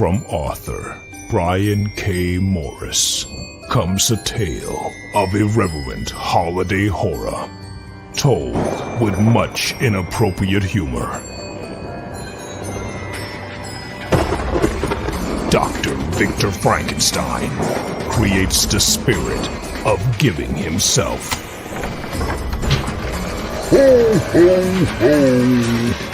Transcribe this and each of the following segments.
From author Brian K. Morris comes a tale of irreverent holiday horror, told with much inappropriate humor. Dr. Victor Frankenstein creates the spirit of giving himself. Ho, ho, ho!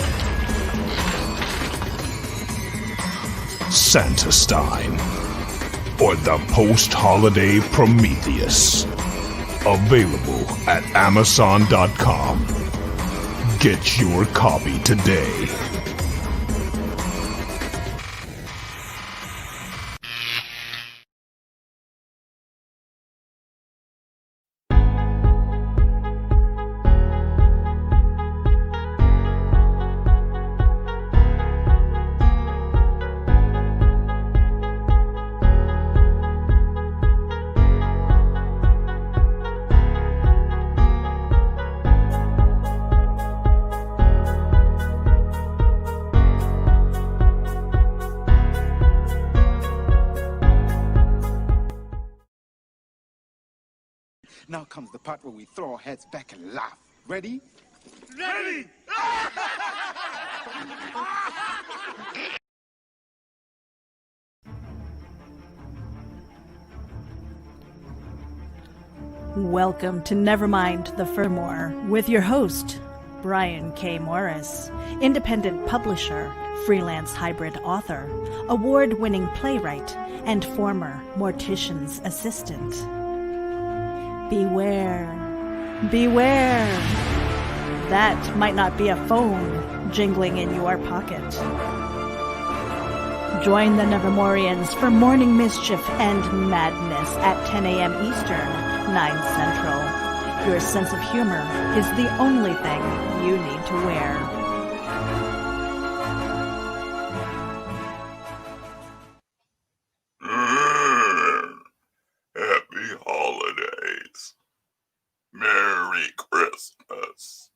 Santastine, or the post-holiday Prometheus. Available at Amazon.com. Get your copy today. Now comes the part where we throw our heads back and laugh. Ready? Ready! Welcome to Nevermind the Furthermore with your host, Brian K. Morris, independent publisher, freelance hybrid author, award-winning playwright, and former mortician's assistant. Beware, beware. That might not be a phone jingling in your pocket. Join the Nevermorians for morning mischief and madness at 10 a.m. Eastern, 9 Central. Your sense of humor is the only thing you need to wear. Happy holidays. Merry Christmas.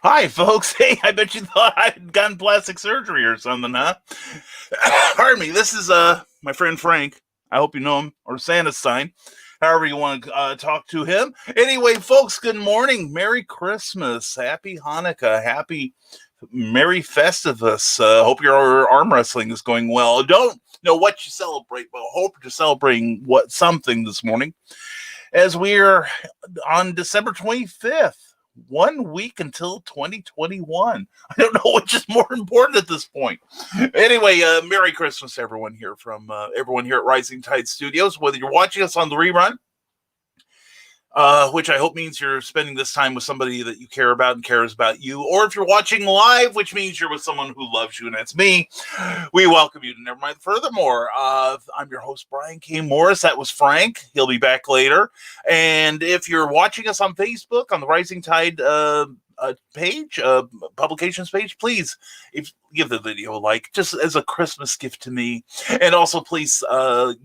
Hi, folks. Hey, I bet you thought I'd gotten plastic surgery or something, huh? Pardon me. This is my friend Frank. I hope you know him, or Santastine, however you want to talk to him. Anyway, folks, good morning. Merry Christmas. Happy Hanukkah. Happy Merry Festivus. Hope your arm wrestling is going well. Don't know what you celebrate, but hope you're celebrating something this morning, as we're on December 25th. 1 week until 2021. I don't know which is more important at this point. Anyway, Merry Christmas, everyone here from everyone here at Rising Tide Studios. Whether you're watching us on the rerun, which I hope means you're spending this time with somebody that you care about and cares about you, or if you're watching live, which means you're with someone who loves you, and that's me, we welcome you to Nevermind the Furthermore. I'm your host, Brian K. Morris. That was Frank. He'll be back later. And if you're watching us on Facebook, on the Rising Tide page, publications page, please give the video a like, just as a Christmas gift to me. And also, please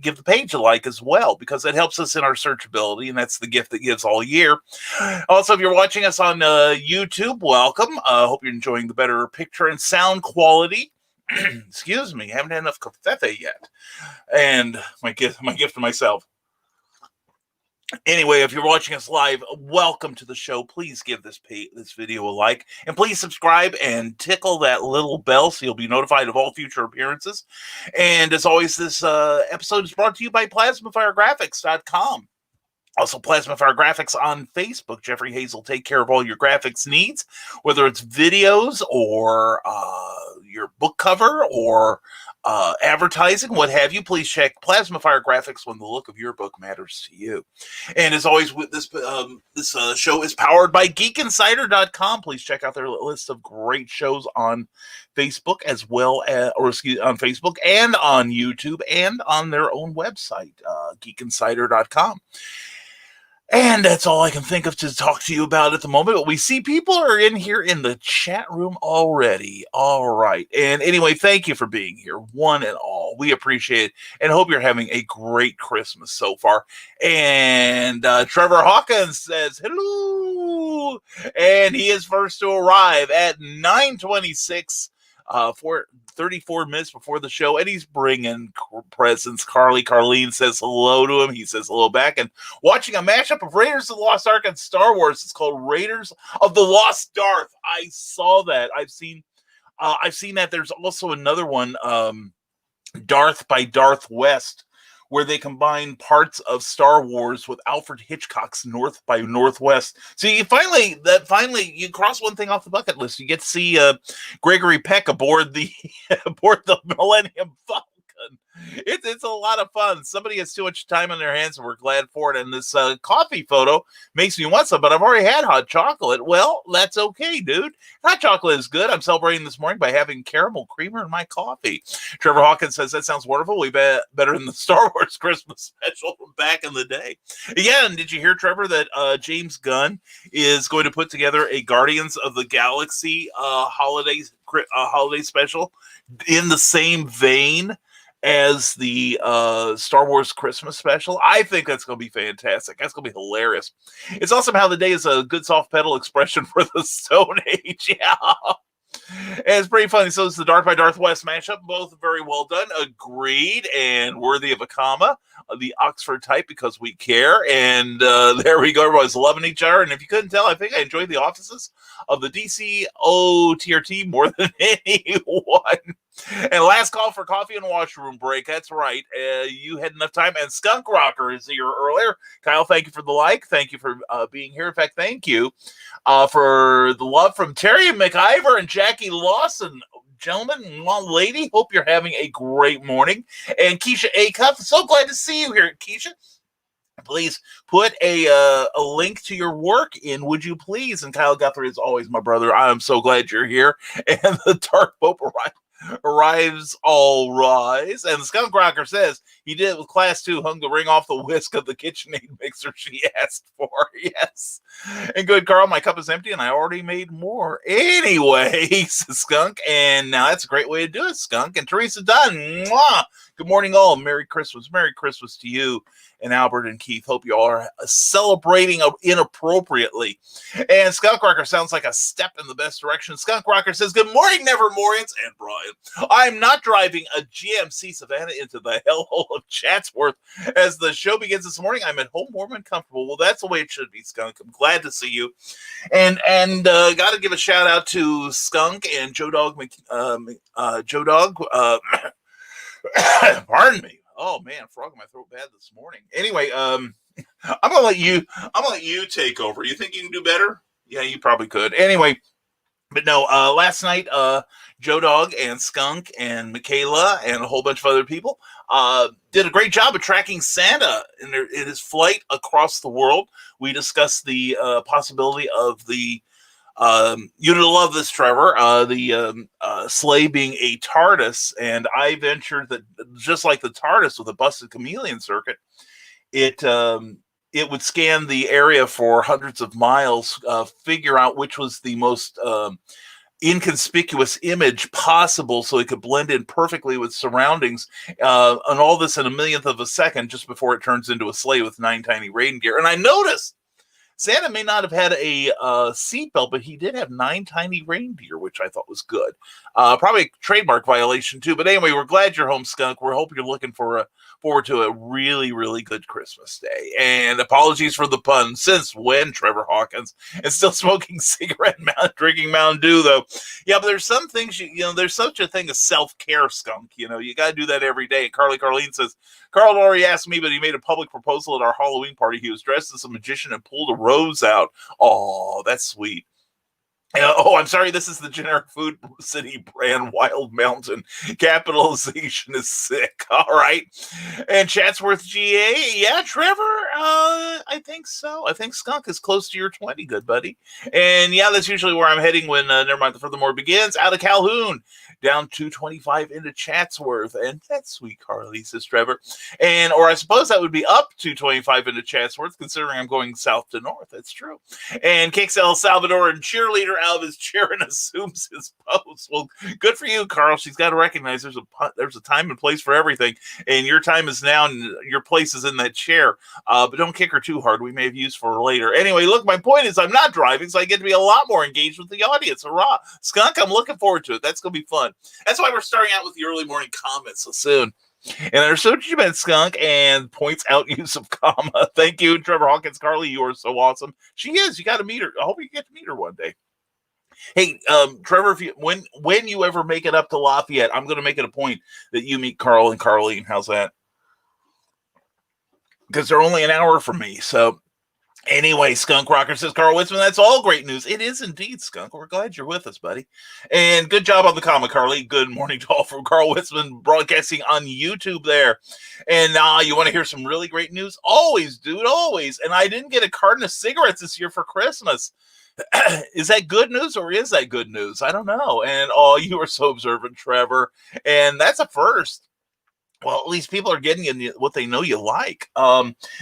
give the page a like as well, because it helps us in our searchability, and that's the gift that gives all year. Also, if you're watching us on YouTube, welcome. Hope you're enjoying the better picture and sound quality. Excuse me, haven't had enough caffe yet. And my gift to myself. Anyway, if you're watching us live, welcome to the show. Please give this video a like, and please subscribe and tickle that little bell so you'll be notified of all future appearances. And as always, this episode is brought to you by PlasmaFireGraphics.com. Also, Plasmafire Graphics on Facebook. Jeffrey Hayes will take care of all your graphics needs, whether it's videos or your book cover or advertising, what have you. Please check Plasmafire Graphics when the look of your book matters to you. And as always, with this show is powered by GeekInsider.com. Please check out their list of great shows on Facebook, as well as, on Facebook and on YouTube and on their own website, GeekInsider.com. And that's all I can think of to talk to you about at the moment. But we see people are in here in the chat room already. All right. And anyway, thank you for being here, one and all. We appreciate it and hope you're having a great Christmas so far. And Trevor Hawkins says hello. And he is first to arrive at 9:26 for 34 minutes before the show, and he's bringing presents. Carleen says hello to him. He says hello back, and watching a mashup of Raiders of the Lost Ark and Star Wars. It's called Raiders of the Lost Darth. I saw that. I've seen that. There's also another one, Darth by Darth West, where they combine parts of Star Wars with Alfred Hitchcock's North by Northwest. So you finally you cross one thing off the bucket list. You get to see Gregory Peck aboard the Millennium Falcon. It's a lot of fun. Somebody has too much time on their hands, and we're glad for it. And this coffee photo makes me want some, but I've already had hot chocolate. Well, that's okay, dude. Hot chocolate is good. I'm celebrating this morning by having caramel creamer in my coffee. Trevor Hawkins says that sounds wonderful. We bet better than the Star Wars Christmas special from back in the day. Yeah, and did you hear, Trevor, that James Gunn is going to put together a Guardians of the Galaxy holiday special in the same vein as the Star Wars Christmas special? I think that's going to be fantastic. That's going to be hilarious. It's awesome how the day is a good soft pedal expression for the Stone Age. Yeah. And it's pretty funny. So it's the Darth by Darth West mashup. Both very well done. Agreed and worthy of a comma. The Oxford type, because we care. And there we go. Everybody's loving each other. And if you couldn't tell, I think I enjoyed the offices of the DCOTRT more than anyone. And last call for coffee and washroom break. That's right. You had enough time. And Skunk Rocker is here earlier. Kyle, thank you for the like. Thank you for being here. In fact, thank you for the love from Terry McIver and Jackie Lawson. Gentlemen and one lady, hope you're having a great morning. And Keisha Acuff, so glad to see you here, Keisha. Please put a link to your work in, would you please? And Kyle Guthrie is always my brother. I am so glad you're here. And the Dark Pope arrives all rise. And the Skunk Rocker says he did it with class 2, hung the ring off the whisk of the KitchenAid mixer she asked for. Yes. And good, Carl, my cup is empty and I already made more. Anyway, Skunk. And now that's a great way to do it, Skunk. And Teresa Dunn. Mwah! Good morning, all. Merry Christmas. Merry Christmas to you and Albert and Keith. Hope you all are celebrating inappropriately. And Skunk Rocker sounds like a step in the best direction. Skunk Rocker says, good morning, Nevermorians and Brian. I'm not driving a GMC Savannah into the hellhole of Chatsworth. As the show begins this morning, I'm at home warm and comfortable. Well, that's the way it should be, Skunk. I'm glad to see you. And got to give a shout out to Skunk and Joe Dog. Pardon me. Oh man, frog in my throat bad this morning. Anyway, I'm gonna let you take over. You think you can do better? Yeah, you probably could. Anyway, but no, last night, Joe Dog and Skunk and Michaela and a whole bunch of other people did a great job of tracking Santa in his flight across the world. We discussed the possibility of the you'd love this, Trevor. The sleigh being a TARDIS, and I ventured that just like the TARDIS with a busted chameleon circuit, it would scan the area for hundreds of miles, figure out which was the most inconspicuous image possible, so it could blend in perfectly with surroundings, and all this in a millionth of a second, just before it turns into a sleigh with 9 tiny reindeer. And I noticed Santa may not have had a seatbelt, but he did have 9 tiny reindeer, which I thought was good. Probably a trademark violation, too. But anyway, we're glad you're home, Skunk. We hope you're looking forward to a really, really good Christmas day. And apologies for the pun. Since when, Trevor Hawkins? And still smoking cigarette, drinking Mountain Dew, though. Yeah, but there's some things, there's such a thing as self-care, Skunk. You got to do that every day. And Carleen says, Carl already asked me, but he made a public proposal at our Halloween party. He was dressed as a magician and pulled a rose out. Oh, that's sweet. I'm sorry, this is the generic food city brand Wild Mountain. Capitalization is sick. All right. And Chatsworth, GA. Yeah, Trevor, I think so. I think Skunk is close to your 20, good buddy. And yeah, that's usually where I'm heading when Nevermind the Furthermore begins. Out of Calhoun, down 225 into Chatsworth. And that's sweet, Carly, says Trevor. Or I suppose that would be up 225 into Chatsworth, considering I'm going south to north. That's true. And kicks El Salvadoran cheerleader out of his chair and assumes his post. Well, good for you, Carl. She's got to recognize there's a time and place for everything, and your time is now, and your place is in that chair. but don't kick her too hard. We may have use for her later. Anyway, look, my point is I'm not driving, so I get to be a lot more engaged with the audience. Hurrah. Skunk, I'm looking forward to it. That's going to be fun. That's why we're starting out with the early morning comments so soon. And I understood what you meant, Skunk, and points out use of comma. Thank you, Trevor Hawkins. Carly, you are so awesome. She is. You got to meet her. I hope you get to meet her one day. Hey, Trevor, if you when you ever make it up to Lafayette, I'm going to make it a point that you meet Carl and Carleen. How's that? Because they're only an hour from me. So anyway, Skunk Rocker says, Carl Witzman, that's all great news. It is indeed, Skunk. We're glad you're with us, buddy. And good job on the comment, Carly. Good morning to all from Carl Witzman, broadcasting on YouTube there. And you want to hear some really great news? Always, dude, always. And I didn't get a carton of cigarettes this year for Christmas. Is that good news or is that good news? I don't know. And you are so observant, Trevor. And that's a first. Well, at least people are getting you what they know you like.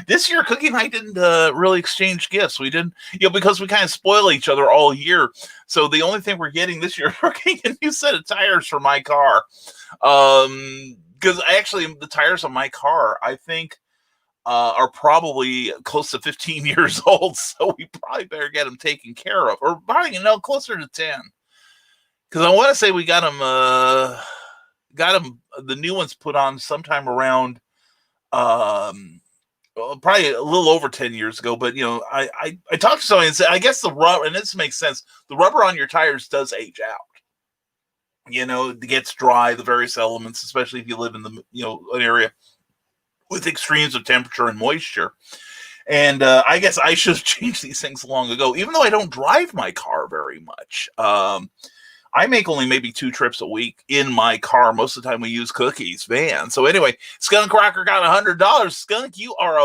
This year, Cookie and I didn't really exchange gifts. We didn't, because we kind of spoil each other all year. So the only thing we're getting this year, we're getting a new set of tires for my car. Because actually, the tires on my car, I think, are probably close to 15 years old. So we probably better get them taken care of. Or probably, closer to 10. Because I want to say we got them... the new ones put on sometime around probably a little over 10 years ago, but I talked to somebody and said, I guess the rubber, and this makes sense, the rubber on your tires does age out. It gets dry, the various elements, especially if you live in the an area with extremes of temperature and moisture. And I guess I should have changed these things long ago, even though I don't drive my car very much. I make only maybe 2 trips a week in my car. Most of the time we use Cookie's van. So anyway, Skunk Rocker got $100. Skunk, you are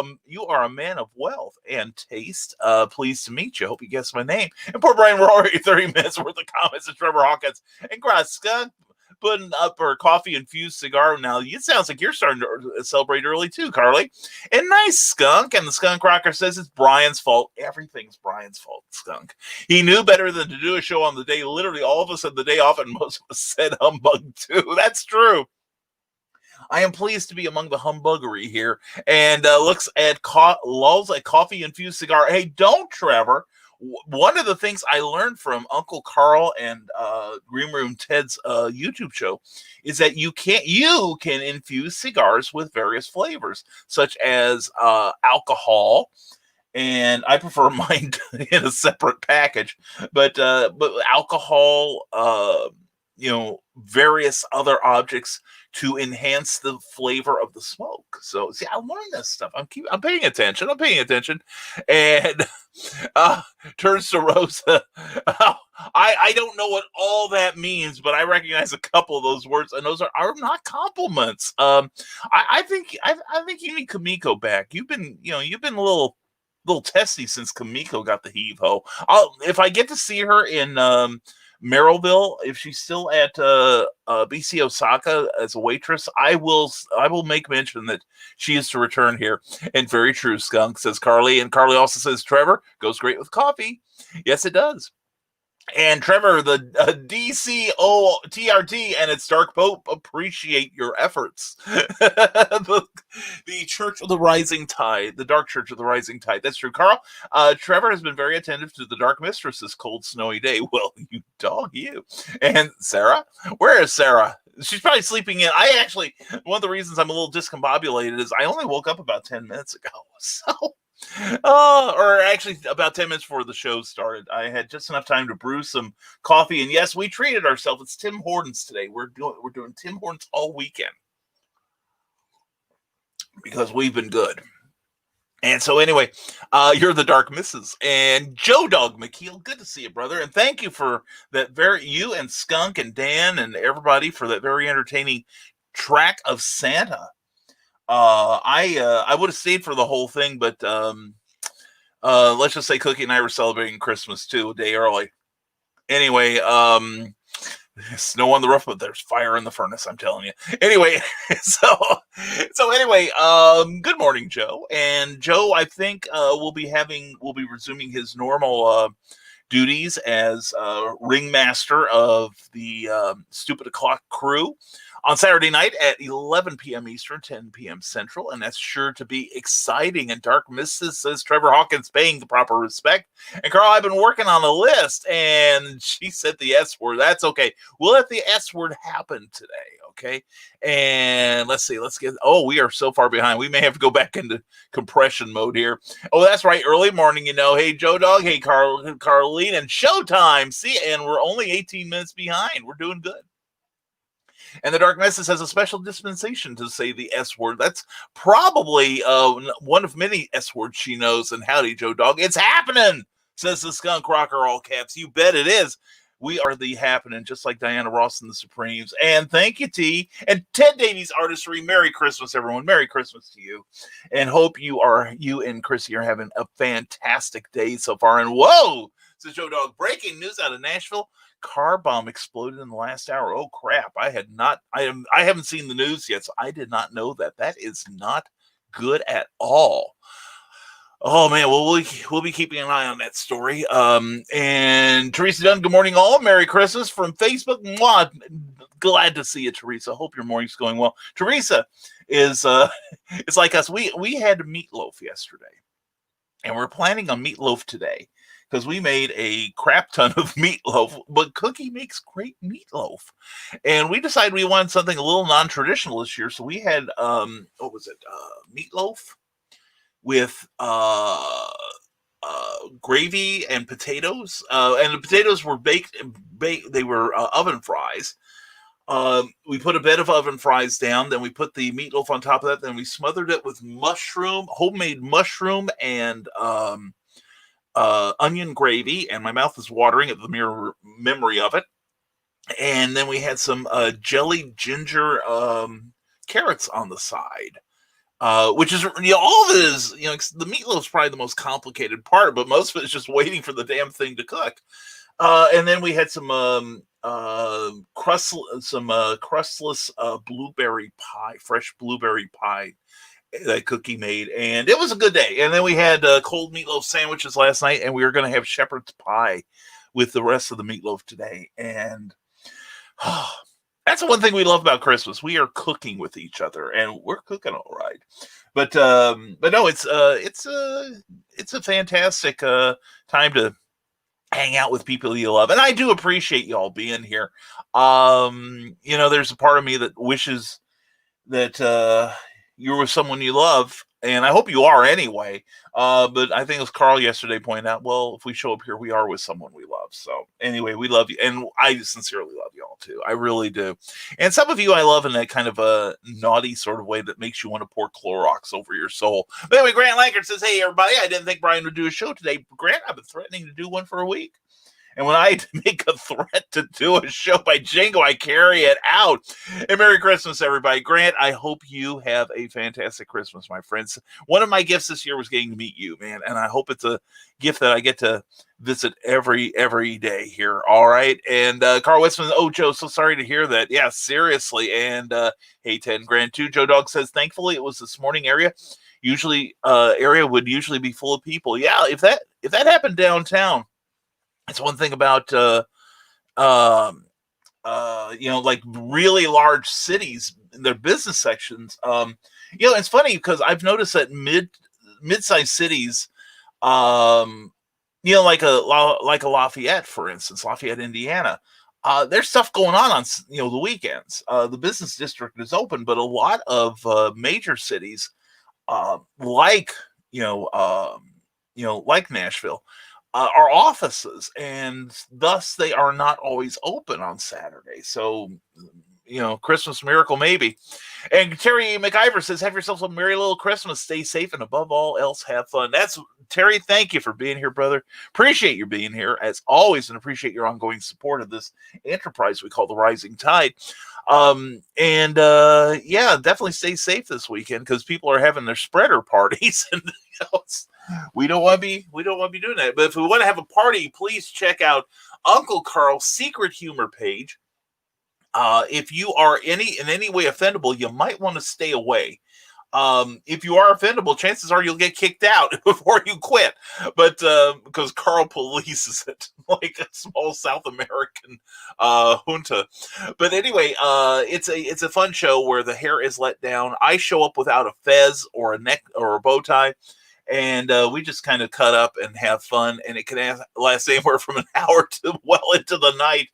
a man of wealth and taste. Pleased to meet you. Hope you guess my name. And poor Brian, we're already 30 minutes worth of comments of Trevor Hawkins. And Skunk putting up her coffee-infused cigar. Now, it sounds like you're starting to celebrate early too, Carly. And nice, Skunk. And the Skunk Rocker says it's Brian's fault. Everything's Brian's fault, Skunk. He knew better than to do a show on the day. Literally, all of us had the day off, and most of us said humbug too. That's true. I am pleased to be among the humbuggery here. And looks at lulls at coffee-infused cigar. Hey, don't, Trevor. One of the things I learned from Uncle Carl and Green Room Ted's YouTube show is that you can infuse cigars with various flavors, such as alcohol, and I prefer mine in a separate package. But alcohol, various other objects to enhance the flavor of the smoke. So see, I learned this stuff. I'm paying attention. And turns to Rosa. I don't know what all that means, but I recognize a couple of those words, and those are not compliments. I think you need Kamiko back. You've been a little testy since Kamiko got the heave ho. If I get to see her in Merrillville, if she's still at BC Osaka as a waitress, I will make mention that she is to return here. And very true, Skunk, says Carly. And Carly also says, Trevor, goes great with coffee. Yes, it does. And Trevor, the DCOTRT and its Dark Pope appreciate your efforts. the Church of the Rising Tide, the Dark Church of the Rising Tide. That's true, Carl. Trevor has been very attentive to the Dark Mistress this cold, snowy day. Well, you dog, you. And Sarah? Where is Sarah? She's probably sleeping in. One of the reasons I'm a little discombobulated is I only woke up about 10 minutes ago. So... or actually about 10 minutes before the show started. I had just enough time to brew some coffee, and yes, we treated ourselves. It's Tim Hortons today. We're doing Tim Hortons all weekend because we've been good. And so anyway, you're the Dark Misses. And Joe Dog McKeel, good to see you, brother. And thank you for that you and Skunk and Dan and everybody for that very entertaining track of Santa. I would have stayed for the whole thing, but let's just say Cookie and I were celebrating Christmas too, a day early. Anyway, snow on the roof, but there's fire in the furnace, I'm telling you. Anyway, so anyway, good morning, Joe. And Joe, I think will be resuming his normal duties as ringmaster of the Stupid O'Clock crew on Saturday night at 11 p.m. Eastern, 10 p.m. Central, and that's sure to be exciting. And Dark Misses says Trevor Hawkins paying the proper respect. And Carl, I've been working on a list, and she said the S word. That's okay. We'll let the S word happen today, okay? And let's see. We are so far behind. We may have to go back into compression mode here. Oh, that's right. Early morning, Hey, Joe Dog. Hey, Carlene, and showtime. See, and we're only 18 minutes behind. We're doing good. And the Dark Missus has a special dispensation to say the S word. That's probably one of many S words she knows. And howdy, Joe Dog. It's happening, says the skunk rocker, all caps. You bet it is. We are the happening, just like Diana Ross and the Supremes. And thank you, T. And Ted Davies Artistry. Merry Christmas, everyone. Merry Christmas to you. And hope you and Chrissy are having a fantastic day so far. And whoa, says Joe Dog. Breaking news out of Nashville. Car bomb exploded in the last hour. Oh crap. I haven't seen the news yet, so I did not know that. That is not good at all. Oh man, well we'll be keeping an eye on that story. And Teresa Dunn, good morning all. Merry Christmas from Facebook. Mwah. Glad to see you, Teresa. Hope your morning's going well. Teresa is it's like us. We had meatloaf yesterday, and we're planning on meatloaf today, because we made a crap ton of meatloaf, but Cookie makes great meatloaf. And we decided we wanted something a little non-traditional this year. So we had, meatloaf with gravy and potatoes. And the potatoes were baked. They were oven fries. We put a bed of oven fries down. Then we put the meatloaf on top of that. Then we smothered it with homemade mushroom and onion gravy, and my mouth is watering at the mere memory of it. And then we had some jelly ginger carrots on the side, which is, all of it is, the meatloaf's probably the most complicated part, but most of it is just waiting for the damn thing to cook. And then we had some crustless blueberry pie, fresh blueberry pie that Cookie made, and it was a good day. And then we had cold meatloaf sandwiches last night, and we were going to have shepherd's pie with the rest of the meatloaf today. And that's the one thing we love about Christmas. We are cooking with each other, and we're cooking all right. But no, it's a fantastic time to hang out with people you love, and I do appreciate y'all being here. There's a part of me that wishes that you're with someone you love, and I hope you are anyway. But I think it was Carl yesterday pointed out, well, if we show up here, we are with someone we love. So anyway, we love you, and I sincerely love you all too. I really do. And some of you I love in that kind of a naughty sort of way that makes you want to pour Clorox over your soul. But anyway, Grant Lankert says, hey everybody, I didn't think Brian would do a show today. Grant, I've been threatening to do one for a week. And when I make a threat to do a show by Jingo, I carry it out. And Merry Christmas, everybody. Grant, I hope you have a fantastic Christmas, my friends. One of my gifts this year was getting to meet you, man. And I hope it's a gift that I get to visit every day here. All right. And Carl Westman, oh, Joe, so sorry to hear that. Yeah, seriously. And hey, 10 grand too. Joe Dog says, thankfully it was this morning area. Area would usually be full of people. Yeah, if that happened downtown, it's one thing about, like really large cities, their business sections. It's funny because I've noticed that mid-sized cities, like a Lafayette, for instance, Lafayette, Indiana, there's stuff going on the weekends. The business district is open, but a lot of major cities, like Nashville, are offices, and thus they are not always open on Saturday. So, Christmas miracle maybe. And Terry McIver says, have yourself a merry little Christmas. Stay safe, and above all else, have fun. That's Terry. Thank you for being here, brother. Appreciate you being here as always, and appreciate your ongoing support of this enterprise we call the Rising Tide. Definitely stay safe this weekend, because people are having their spreader parties, and we don't want to be doing that. But if we want to have a party, please check out Uncle Carl's Secret Humor page. If you are in any way offendable, you might want to stay away. If you are offendable, chances are you'll get kicked out before you quit. But because Carl polices it like a small South American junta. But anyway, it's a fun show where the hair is let down. I show up without a fez or a neck or a bow tie. And we just kind of cut up and have fun. And it can last anywhere from an hour to well into the night.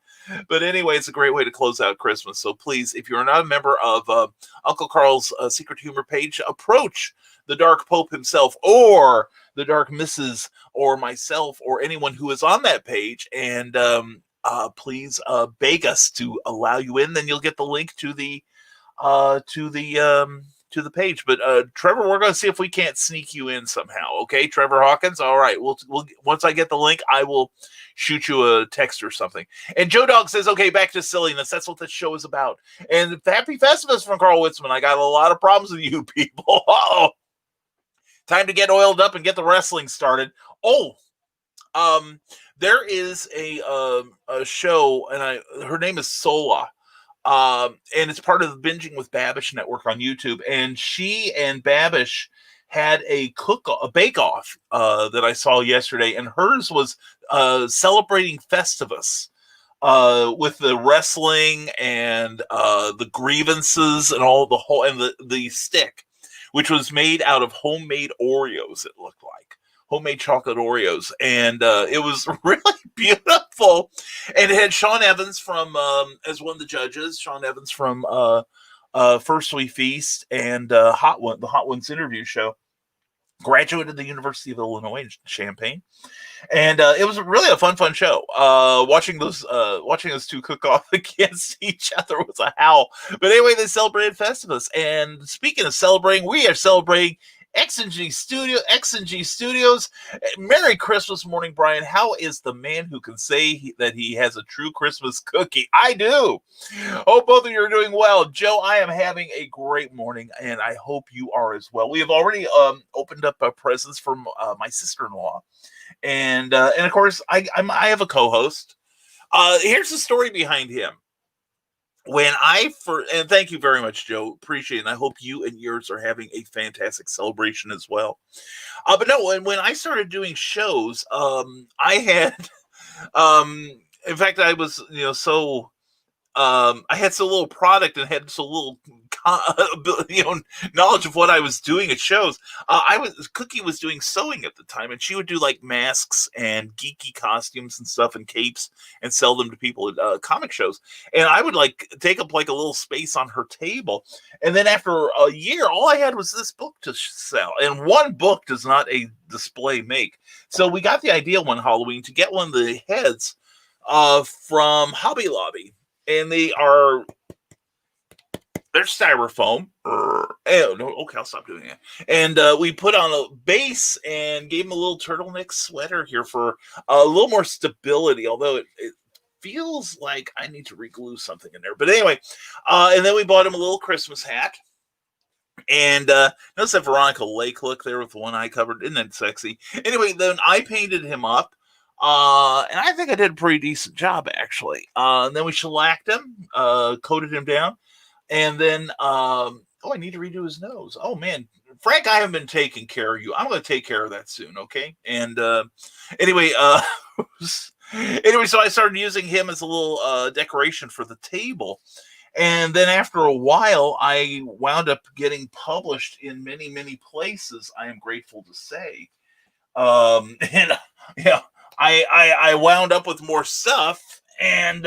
But anyway, it's a great way to close out Christmas. So please, if you're not a member of Uncle Carl's Secret Humor page, approach the Dark Pope himself or the Dark Mrs. or myself or anyone who is on that page. And please beg us to allow you in. Then you'll get the link to the page. But Trevor, we're going to see if we can't sneak you in somehow. Okay, Trevor Hawkins. All right. We'll once I get the link, I will shoot you a text or something. And Joe Dog says, okay, back to silliness. That's what this show is about. And happy Festivus from Carl Witzman. I got a lot of problems with you people. Uh-oh. Time to get oiled up and get the wrestling started. Oh, there is a show, and her name is Sola. And it's part of the Binging with Babish network on YouTube. And she and Babish had a bake-off that I saw yesterday, and hers was celebrating Festivus with the wrestling and the grievances and all the stick, which was made out of homemade Oreos. It looked like homemade chocolate Oreos, and it was really beautiful. And it had Sean Evans from as one of the judges. Sean Evans from First We Feast and the Hot Ones interview show. Graduated the University of Illinois in Champaign, and it was really a fun show. Watching those two cook off against each other was a howl. But anyway, they celebrated Festivus. And speaking of celebrating, we are celebrating X&G Studios. Merry Christmas morning, Brian. How is the man who can say that he has a true Christmas cookie? I do. Hope both of you are doing well. Joe, I am having a great morning, and I hope you are as well. We have already opened up presents from my sister-in-law, and of course, I have a co-host. Here's the story behind him. And thank you very much, Joe. Appreciate it. And I hope you and yours are having a fantastic celebration as well. But no, when I started doing shows, I had, in fact, I was, I had so little product and had so little, knowledge of what I was doing at shows. Cookie was doing sewing at the time, and she would do like masks and geeky costumes and stuff and capes and sell them to people at comic shows. And I would like take up like a little space on her table. And then after a year, all I had was this book to sell. And one book does not a display make. So we got the idea one Halloween to get one of the heads from Hobby Lobby. And they're styrofoam. Okay, I'll stop doing it. And we put on a base and gave him a little turtleneck sweater here for a little more stability, although it feels like I need to re-glue something in there. But anyway, and then we bought him a little Christmas hat. And notice that Veronica Lake look there with the one eye covered. Isn't that sexy? Anyway, then I painted him up. And I think I did a pretty decent job, actually. And then we shellacked him, coated him down. And then, I need to redo his nose. Oh, man. Frank, I haven't been taking care of you. I'm going to take care of that soon, okay? And anyway, so I started using him as a little decoration for the table. And then after a while, I wound up getting published in many, many places, I am grateful to say. I wound up with more stuff, and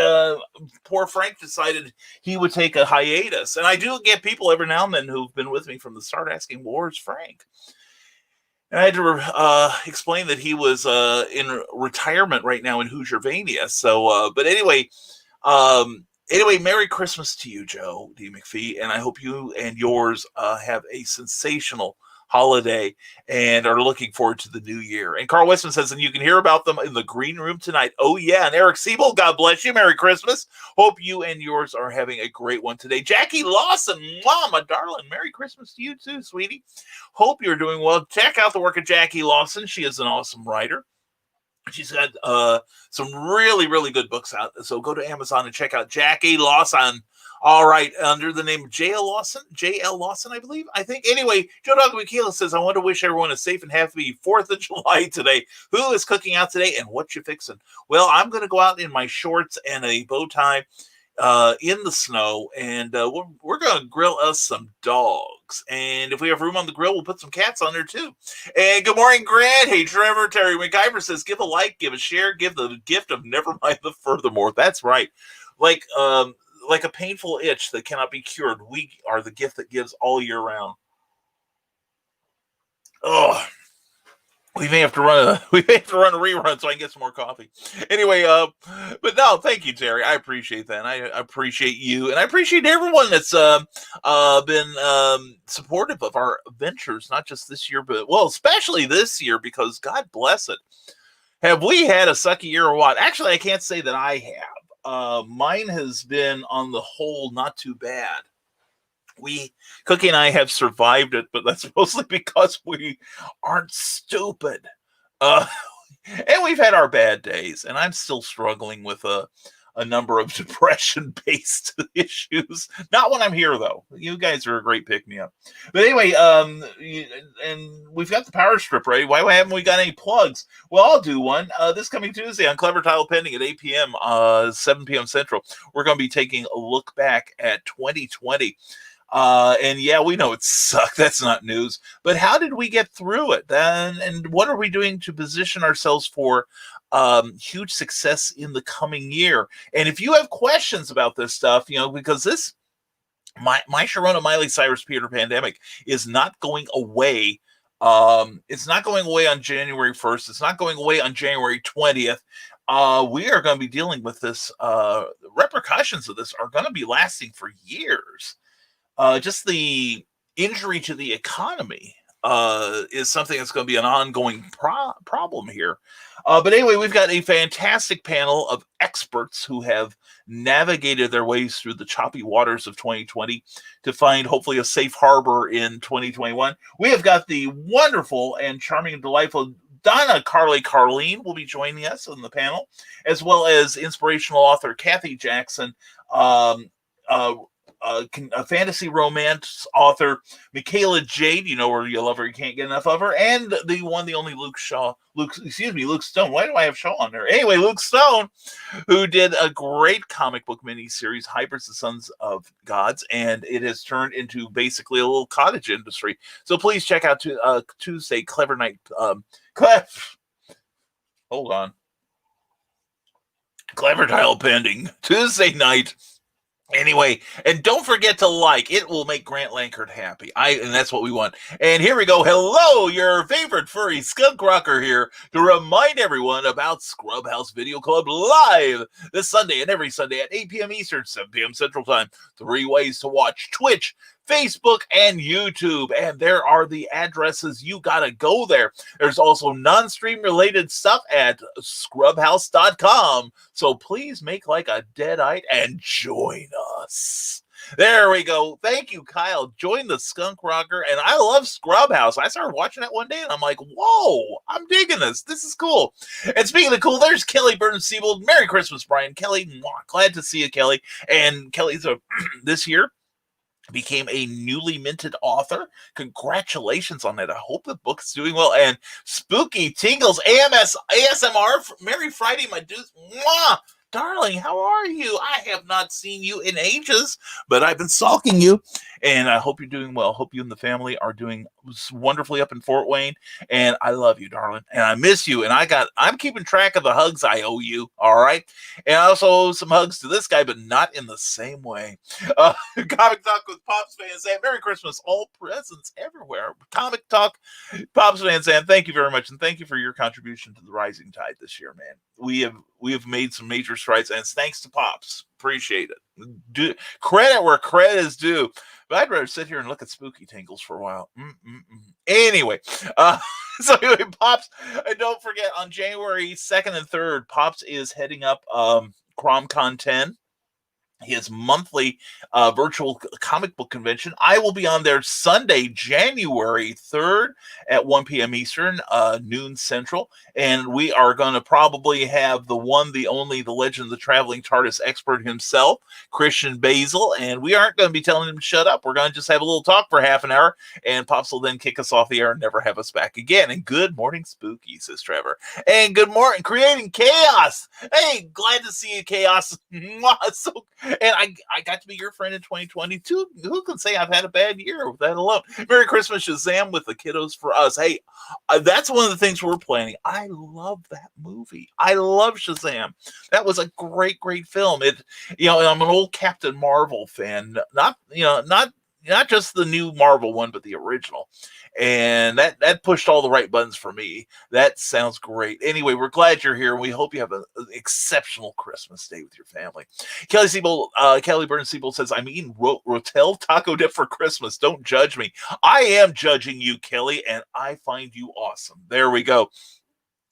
poor Frank decided he would take a hiatus. And I do get people every now and then who've been with me from the start asking, well, where's Frank? And I had to explain that he was in retirement right now in Hoosiervania. So, but anyway, Merry Christmas to you, Joe D. McPhee, and I hope you and yours have a sensational holiday and are looking forward to the new year. And Carl Westman says, and you can hear about them in the green room tonight. Oh yeah. And Eric Siebel, God bless you. Merry Christmas. Hope you and yours are having a great one today. Jackie Lawson, mama darling, Merry Christmas to you too, sweetie. Hope you're doing well. Check out the work of Jackie Lawson. She is an awesome writer. She's got some really, really good books out. So go to Amazon and check out Jackie Lawson. All right, under the name of J.L. Lawson, I believe. I think. Anyway, Joe Dog Michaela says, I want to wish everyone a safe and happy 4th of July today. Who is cooking out today and what you fixing? Well, I'm going to go out in my shorts and a bow tie in the snow, and we're going to grill us some dogs. And if we have room on the grill, we'll put some cats on there too. And good morning, Grant. Hey, Trevor. Terry McIver says, give a like, give a share, give the gift of Nevermind the Furthermore. That's right. Like a painful itch that cannot be cured, we are the gift that gives all year round. Oh, we may have to run a rerun so I can get some more coffee. Anyway, but no, thank you, Terry. I appreciate that. I appreciate you, and I appreciate everyone that's been supportive of our ventures, not just this year, but especially this year, because God bless it. Have we had a sucky year or what? Actually, I can't say that I have. Mine has been, on the whole, not too bad. Cookie and I have survived it, but that's mostly because we aren't stupid. And we've had our bad days, and I'm still struggling with a number of depression-based issues. Not when I'm here, though. You guys are a great pick-me-up. But anyway, and we've got the power strip ready. Why haven't we got any plugs? Well, I'll do one. This coming Tuesday on Clever Title Pending at 8 p.m., 7 p.m. Central, we're going to be taking a look back at 2020. And yeah, we know it sucked. That's not news. But how did we get through it? And what are we doing to position ourselves for huge success in the coming year? And if you have questions about this stuff, because this, my Sharona Miley Cyrus Peter pandemic is not going away. It's not going away on January 1st. It's not going away on January 20th. We are going to be dealing with this. Repercussions of this are going to be lasting for years. Just the injury to the economy is something that's going to be an ongoing problem here. But anyway, we've got a fantastic panel of experts who have navigated their ways through the choppy waters of 2020 to find hopefully a safe harbor in 2021. We have got the wonderful and charming and delightful Donna Carleen will be joining us on the panel, as well as inspirational author Kathy Jackson, a fantasy romance author, Michaela Jade, where you love her, you can't get enough of her, and the one, the only Luke Stone. Why do I have Shaw on there? Anyway, Luke Stone, who did a great comic book miniseries, Hybrids, the Sons of Gods, and it has turned into basically a little cottage industry. So please check out Tuesday, Clever Night. Hold on. Clever Title Pending, Tuesday night. Anyway, and don't forget to like. It will make Grant Lankard happy. And that's what we want. And here we go. Hello, your favorite furry skunk rocker here to remind everyone about Scrub House Video Club live this Sunday and every Sunday at 8 p.m. Eastern, 7 p.m. Central Time. 3 ways to watch: Twitch, Facebook, and YouTube. And there are the addresses. You gotta go there. There's also non-stream related stuff at scrubhouse.com. So please make like a deadite and join us. There we go. Thank you, Kyle. Join the Skunk Rocker. And I love Scrub House. I started watching that one day and I'm like, whoa, I'm digging this. This is cool. And speaking of cool, there's Kelly Burton-Siebold. Merry Christmas, Brian Kelly. Mwah. Glad to see you, Kelly. And Kelly's this year became a newly minted author. Congratulations on that. I hope the book is doing well. And Spooky Tingles ASMR. Merry Friday, my dudes. Mwah! Darling, how are you? I have not seen you in ages, but I've been stalking you, and I hope you're doing well. Hope you and the family are doing wonderfully up in Fort Wayne, and I love you, darling, and I miss you, and I'm keeping track of the hugs I owe you, all right? And I also owe some hugs to this guy, but not in the same way. Comic Talk with Pops Van Zandt. Merry Christmas, all presents everywhere. Comic Talk, Pops Van Zandt, thank you very much, and thank you for your contribution to the Rising Tide this year, man. We have made some major strides, and it's thanks to Pops. Appreciate it. Credit where credit is due. But I'd rather sit here and look at Spooky Tingles for a while. Anyway, so anyway, Pops, and don't forget, on January 2nd and 3rd, Pops is heading up CromCon 10. his monthly virtual comic book convention. I will be on there Sunday, January 3rd at 1 p.m. Eastern, noon Central. And we are going to probably have the one, the only, the legend of the traveling TARDIS expert himself, Christian Basil. And we aren't going to be telling him to shut up. We're going to just have a little talk for half an hour. And Pops will then kick us off the air and never have us back again. And good morning, Spooky, says Trevor. And good morning, creating chaos. Hey, glad to see you, Chaos. So, and I got to be your friend in 2022. Who can say I've had a bad year with that alone? Merry Christmas, Shazam, with the kiddos for us. Hey, that's one of the things we're planning. I love that movie. I love Shazam. That was a great, great film. It, and I'm an old Captain Marvel fan. Not just the new Marvel one, but the original. And that pushed all the right buttons for me. That sounds great. Anyway, we're glad you're here, and we hope you have an exceptional Christmas day with your family. Kelly Burns-Siebold says, I'm eating Rotel taco dip for Christmas. Don't judge me. I am judging you, Kelly, and I find you awesome. There we go.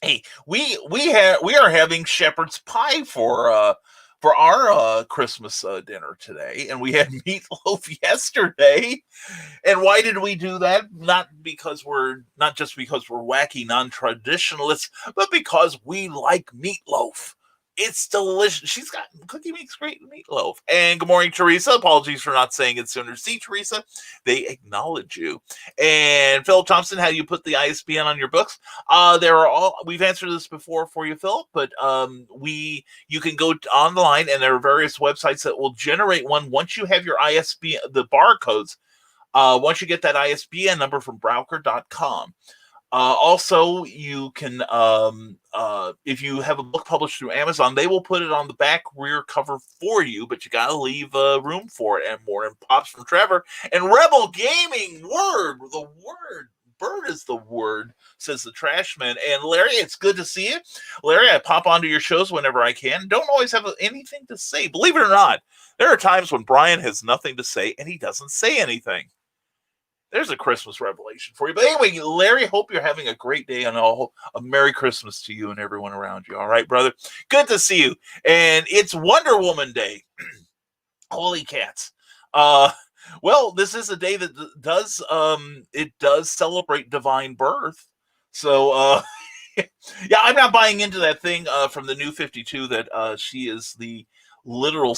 Hey, we are having shepherd's pie for our Christmas dinner today, and we had meatloaf yesterday. And why did we do that? Not just because we're wacky non-traditionalists, but because we like meatloaf. It's delicious. Cookie makes great meatloaf. And good morning, Teresa. Apologies for not saying it sooner. See, Teresa, they acknowledge you. And Philip Thompson, how do you put the ISBN on your books? We've answered this before for you, Philip, but you can go online, and there are various websites that will generate one once you have your ISBN, the barcodes. Once you get that ISBN number from Browker.com. Also, you can, if you have a book published through Amazon, they will put it on the back rear cover for you, but you got to leave room for it. And more. And Pops from Trevor and Rebel Gaming, bird is the word, says the Trashman. And Larry, it's good to see you. Larry, I pop onto your shows whenever I can. Don't always have anything to say. Believe it or not, there are times when Brian has nothing to say and he doesn't say anything. There's a Christmas revelation for you. But anyway, Larry, hope you're having a great day, and a Merry Christmas to you and everyone around you. All right, brother? Good to see you. And it's Wonder Woman Day. Holy cats. Well, this is a day that does celebrate divine birth. So, yeah, I'm not buying into that thing from the New 52 that she is the literal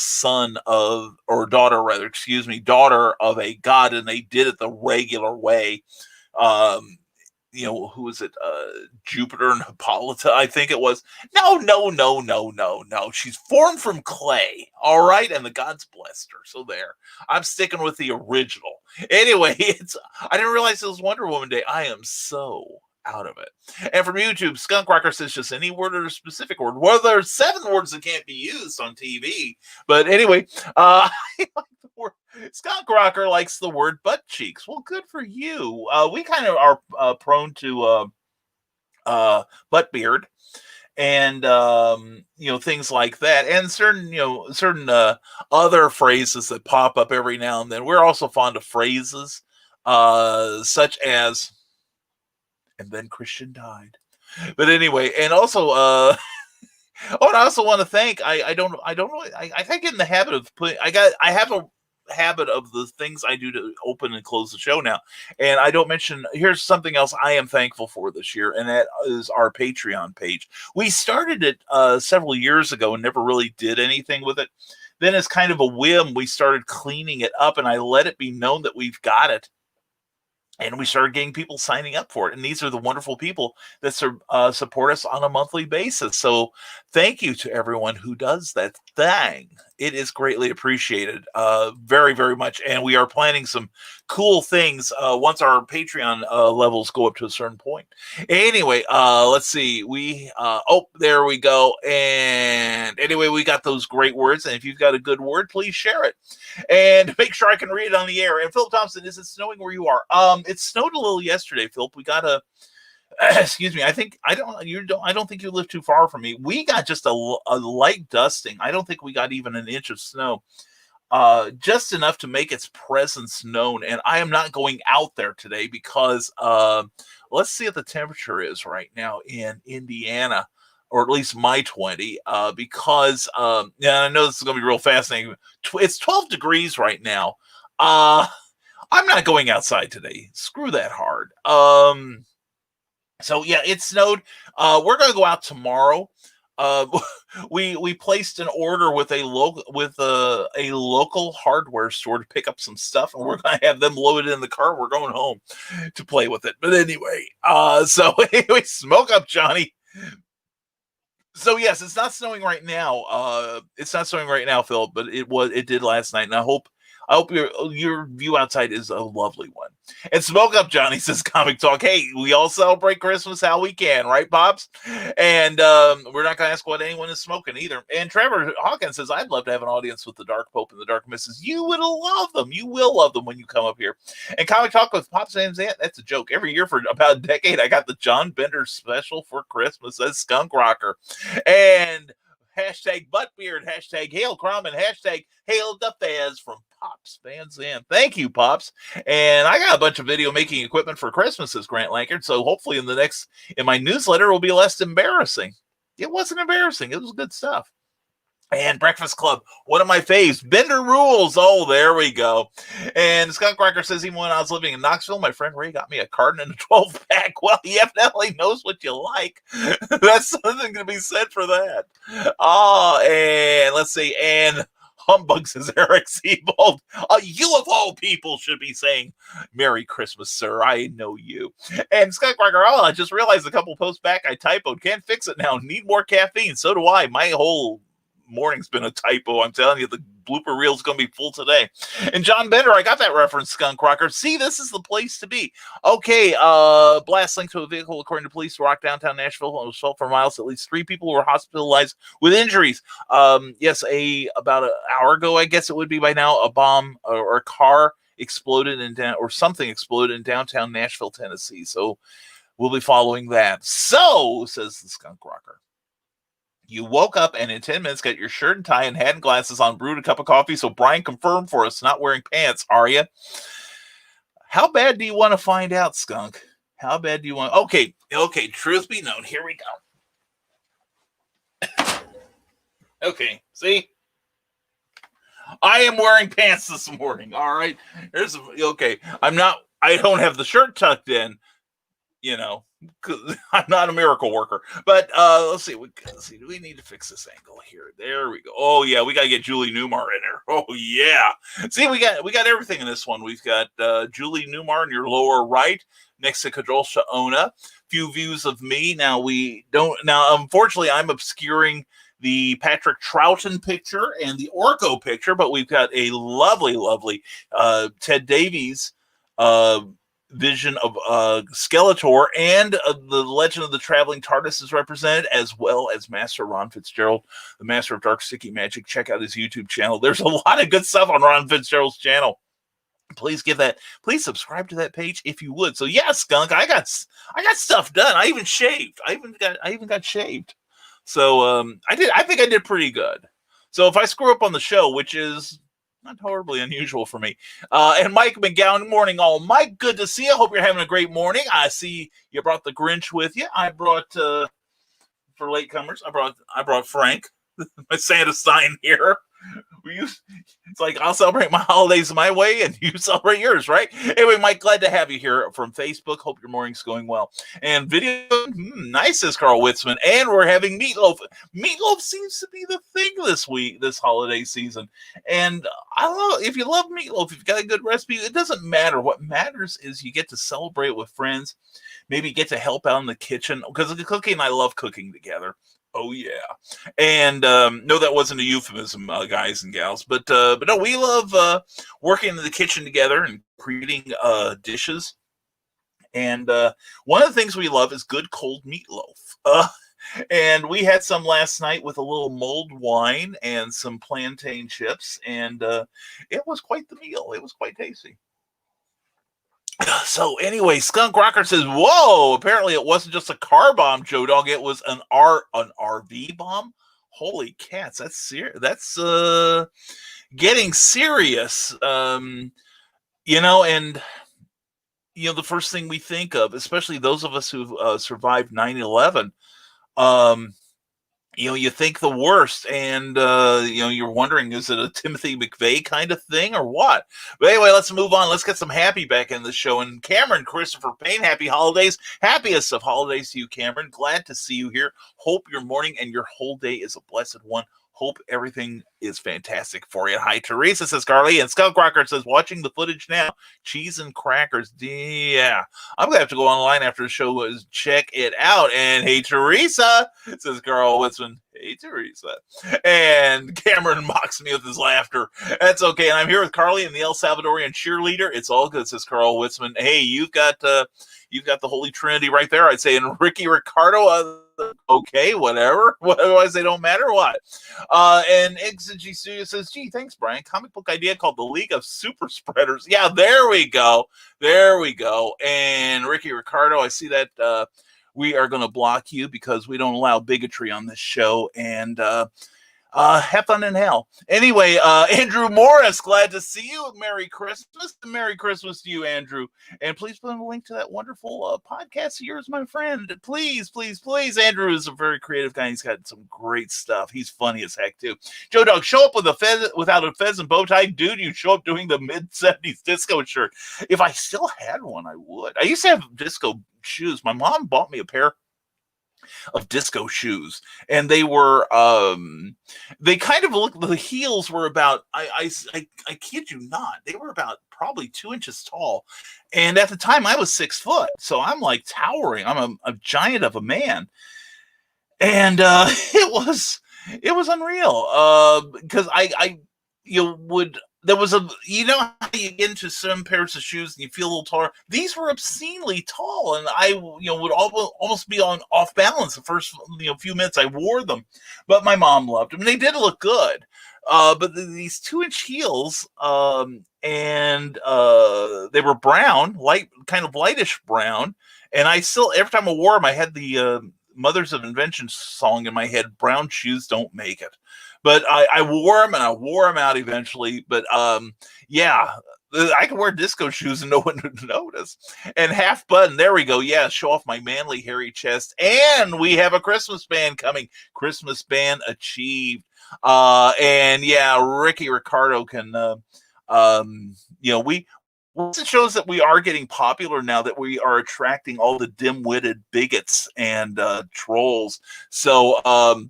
daughter of a god, and they did it the regular way. Who is it? Jupiter and Hippolyta, I think it was. No. She's formed from clay, all right, and the gods blessed her. So there, I'm sticking with the original. Anyway, I didn't realize it was Wonder Woman Day. I am so out of it. And from YouTube, Skunk Rocker says just any word or a specific word. Well, there's 7 words that can't be used on TV. But anyway, I like the word. Skunk Rocker likes the word butt cheeks. Well, good for you. We kind of are prone to butt beard and things like that, and certain other phrases that pop up every now and then. We're also fond of phrases such as, and then Christian died. But anyway, and also, and I also want to thank. I don't know. I think in the habit of putting. I have a habit of the things I do to open and close the show now, and I don't mention. Here's something else I am thankful for this year, and that is our Patreon page. We started it several years ago and never really did anything with it. Then, as kind of a whim, we started cleaning it up, and I let it be known that we've got it. And we started getting people signing up for it. And these are the wonderful people that support us on a monthly basis. So thank you to everyone who does that thing. It is greatly appreciated, very, very much. And we are planning some cool things once our Patreon levels go up to a certain point. Anyway, let's see. There we go. And anyway, we got those great words. And if you've got a good word, please share it. And make sure I can read it on the air. And Philip Thompson, is it snowing where you are? It snowed a little yesterday, Philip. We got excuse me. I don't think you live too far from me. We got just a light dusting. I don't think we got even an inch of snow, just enough to make its presence known. And I am not going out there today because let's see what the temperature is right now in Indiana. or at least my 20, because I know this is going to be real fascinating. It's 12 degrees right now. I'm not going outside today. Screw that hard. So yeah, it snowed. We're going to go out tomorrow. We placed an order with a local hardware store to pick up some stuff, and we're going to have them loaded in the car. We're going home to play with it. But anyway, so anyway, smoke up, Johnny. So yes, it's not snowing right now. It's not snowing right now, Philip, but it did last night, and I hope your view outside is a lovely one. And Smoke Up Johnny says, Comic Talk, hey, we all celebrate Christmas how we can, right, Pops? And we're not going to ask what anyone is smoking either. And Trevor Hawkins says, I'd love to have an audience with the Dark Pope and the Dark Misses. You would love them. You will love them when you come up here. And Comic Talk with Pops and Zant, that's a joke. Every year for about a decade, I got the John Bender special for Christmas as Skunk Rocker. And hashtag Buttbeard, hashtag Hail Crumb, and hashtag Hail the Fez from Pops Van Zandt. Thank you, Pops. And I got a bunch of video making equipment for Christmas, says Grant Lankard. So hopefully in my newsletter, it will be less embarrassing. It wasn't embarrassing. It was good stuff. And Breakfast Club, one of my faves, Bender Rules. Oh, there we go. And Skunk Cracker says, even when I was living in Knoxville, my friend Ray got me a carton and a 12-pack. Well, he evidently knows what you like. That's something to be said for that. Oh, and let's see. And Humbug says, Eric Seabold, you of all people should be saying Merry Christmas, sir. I know you. And Skunk Cracker, I just realized a couple posts back I typoed. Can't fix it now. Need more caffeine. So do I. My whole morning's been a typo. I'm telling you, the blooper reel's going to be full today. And John Bender, I got that reference, Skunk Rocker. See, this is the place to be. Okay, blast link to a vehicle, according to police, rocked downtown Nashville. It was felt for miles. At least 3 people were hospitalized with injuries. Yes, about an hour ago, I guess it would be by now, a bomb or a car exploded or something exploded in downtown Nashville, Tennessee. So we'll be following that. So, says the Skunk Rocker, you woke up and in 10 minutes got your shirt and tie and hat and glasses on, brewed a cup of coffee. So Brian confirmed for us, not wearing pants, are you? How bad do you want to find out, Skunk? How bad do you want? Okay. Truth be known. Here we go. Okay. See? I am wearing pants this morning. All right. Okay. I don't have the shirt tucked in, I'm not a miracle worker, but let's see. Do we need to fix this angle here? There we go. Oh yeah, we got to get Julie Newmar in there. Oh yeah. See, we got everything in this one. We've got Julie Newmar in your lower right, next to Kadrolsha Ona. Few views of me. Now unfortunately, I'm obscuring the Patrick Troughton picture and the Orko picture, but we've got a lovely Ted Davies vision of Skeletor, and the Legend of the Traveling TARDIS is represented, as well as Master Ron Fitzgerald, the Master of Dark Sticky Magic. Check out his YouTube channel. There's a lot of good stuff on Ron Fitzgerald's channel. Please subscribe to that page if you would. So yeah, Skunk, I got stuff done. I even shaved. I even got shaved. So I think I did pretty good. So if I screw up on the show, which is not horribly unusual for me. And Mike McGowan, morning all. Mike, good to see you. Hope you're having a great morning. I see you brought the Grinch with you. I brought, for latecomers, I brought Frank, my Santa sign here. It's like, I'll celebrate my holidays my way and you celebrate yours, right? Anyway, Mike, glad to have you here from Facebook. Hope your morning's going well. And video, nice, says Carl Witzman. And we're having meatloaf. Meatloaf seems to be the thing this holiday season. And I don't know, if you love meatloaf, if you've got a good recipe, it doesn't matter. What matters is you get to celebrate with friends, maybe get to help out in the kitchen, because cooking and I love cooking together. Oh yeah, and no, that wasn't a euphemism, guys and gals. But no, we love working in the kitchen together and creating dishes. And one of the things we love is good cold meatloaf. And we had some last night with a little mulled wine and some plantain chips, and it was quite the meal. It was quite tasty. So anyway, Skunk Rocker says, whoa, apparently it wasn't just a car bomb, Joe Dog. It was an RV bomb. Holy cats. That's getting serious. And the first thing we think of, especially those of us who've survived 9/11, you think the worst, and you're wondering, is it a Timothy McVeigh kind of thing or what? But anyway, let's move on. Let's get some happy back in the show. And Cameron Christopher Payne, happy holidays. Happiest of holidays to you, Cameron. Glad to see you here. Hope your morning and your whole day is a blessed one. Hope everything is fantastic for you. Hi, Teresa, says Carly. And Skunk Rocker says, watching the footage now. Cheese and crackers. Yeah. I'm going to have to go online after the show to check it out. And hey, Teresa, says Carl Witzman. Hey, Teresa. And Cameron mocks me with his laughter. That's okay. And I'm here with Carly and the El Salvadorian cheerleader. It's all good, says Carl Witzman. Hey, you've got the Holy Trinity right there, I'd say. And Ricky Ricardo, okay, whatever. Otherwise, they don't matter. What? And Exegy Studio says, gee, thanks, Brian. Comic book idea called the League of Super Spreaders. Yeah, there we go. And Ricky Ricardo, I see that we are going to block you because we don't allow bigotry on this show. And have fun in hell. Anyway, Andrew Morris, glad to see you. Merry Christmas. Merry Christmas to you, Andrew. And please put in a link to that wonderful podcast of yours, my friend. Please, please, please. Andrew is a very creative guy. He's got some great stuff. He's funny as heck, too. Joe Dog, show up with without a fez and bow tie. Dude, you show up doing the mid-70s disco shirt. If I still had one, I would. I used to have disco shoes. My mom bought me a pair of disco shoes, and they were they kind of look, the heels were about, I kid you not, they were about probably 2 inches tall, and at the time I was 6 foot, so I'm like towering. I'm a giant of a man, and it was unreal because I would. There was how you get into some pairs of shoes and you feel a little taller. These were obscenely tall, and I would almost be off balance the first few minutes I wore them. But my mom loved them. They did look good. But these 2-inch heels, and they were brown, kind of lightish brown. And I still, every time I wore them, I had the Mothers of Invention song in my head, brown shoes don't make it. But I wore them, and I wore them out eventually. But yeah, I could wear disco shoes and no one would notice. And half button, there we go. Yeah, show off my manly hairy chest. And we have a Christmas band coming. Christmas band achieved. And yeah, Ricky Ricardo can, it shows that we are getting popular now, that we are attracting all the dim-witted bigots and trolls. So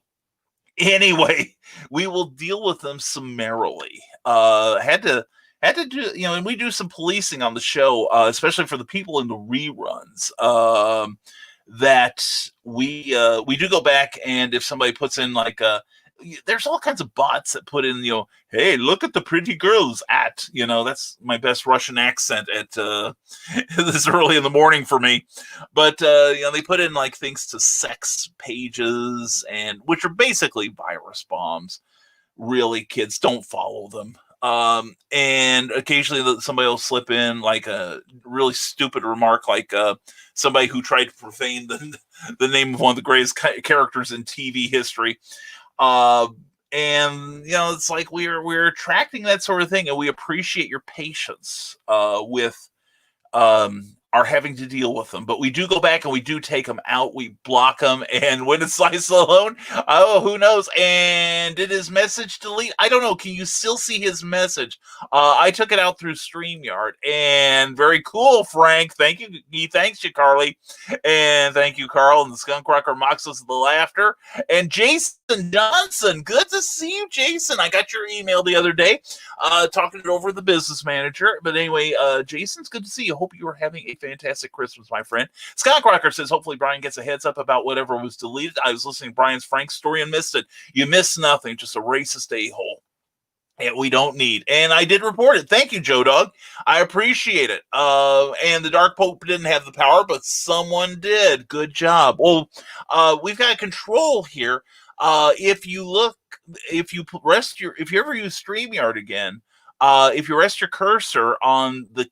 anyway, we will deal with them summarily. Had to do, and we do some policing on the show, especially for the people in the reruns. That we do go back, and if somebody puts in there's all kinds of bots that put in, hey, look at the pretty girls at, that's my best Russian accent at this early in the morning for me. But, they put in things to sex pages, and which are basically virus bombs. Really, kids, don't follow them. And occasionally somebody will slip in a really stupid remark, somebody who tried to profane the name of one of the greatest characters in TV history. And it's like we're attracting that sort of thing, and we appreciate your patience with are having to deal with them. But we do go back and we do take them out. We block them. And when it's Slice alone, oh, who knows? And did his message delete? I don't know. Can you still see his message? I took it out through StreamYard. And very cool, Frank. Thank you. Thanks you, Carly. And thank you, Carl. And the Skunk Rocker mocks us with the laughter. And Jason Johnson. Good to see you, Jason. I got your email the other day, talking it over with the business manager. But anyway, Jason's good to see you. Hope you are having a fantastic Christmas, my friend. Skunk Rocker says, hopefully Brian gets a heads up about whatever was deleted. I was listening to Brian's Frank story and missed it. You missed nothing, just a racist a-hole. And we don't need. And I did report it. Thank you, Joe Dog. I appreciate it. And the Dark Pope didn't have the power, but someone did. Good job. Well, we've got control here. If you ever use StreamYard again, if you rest your cursor on the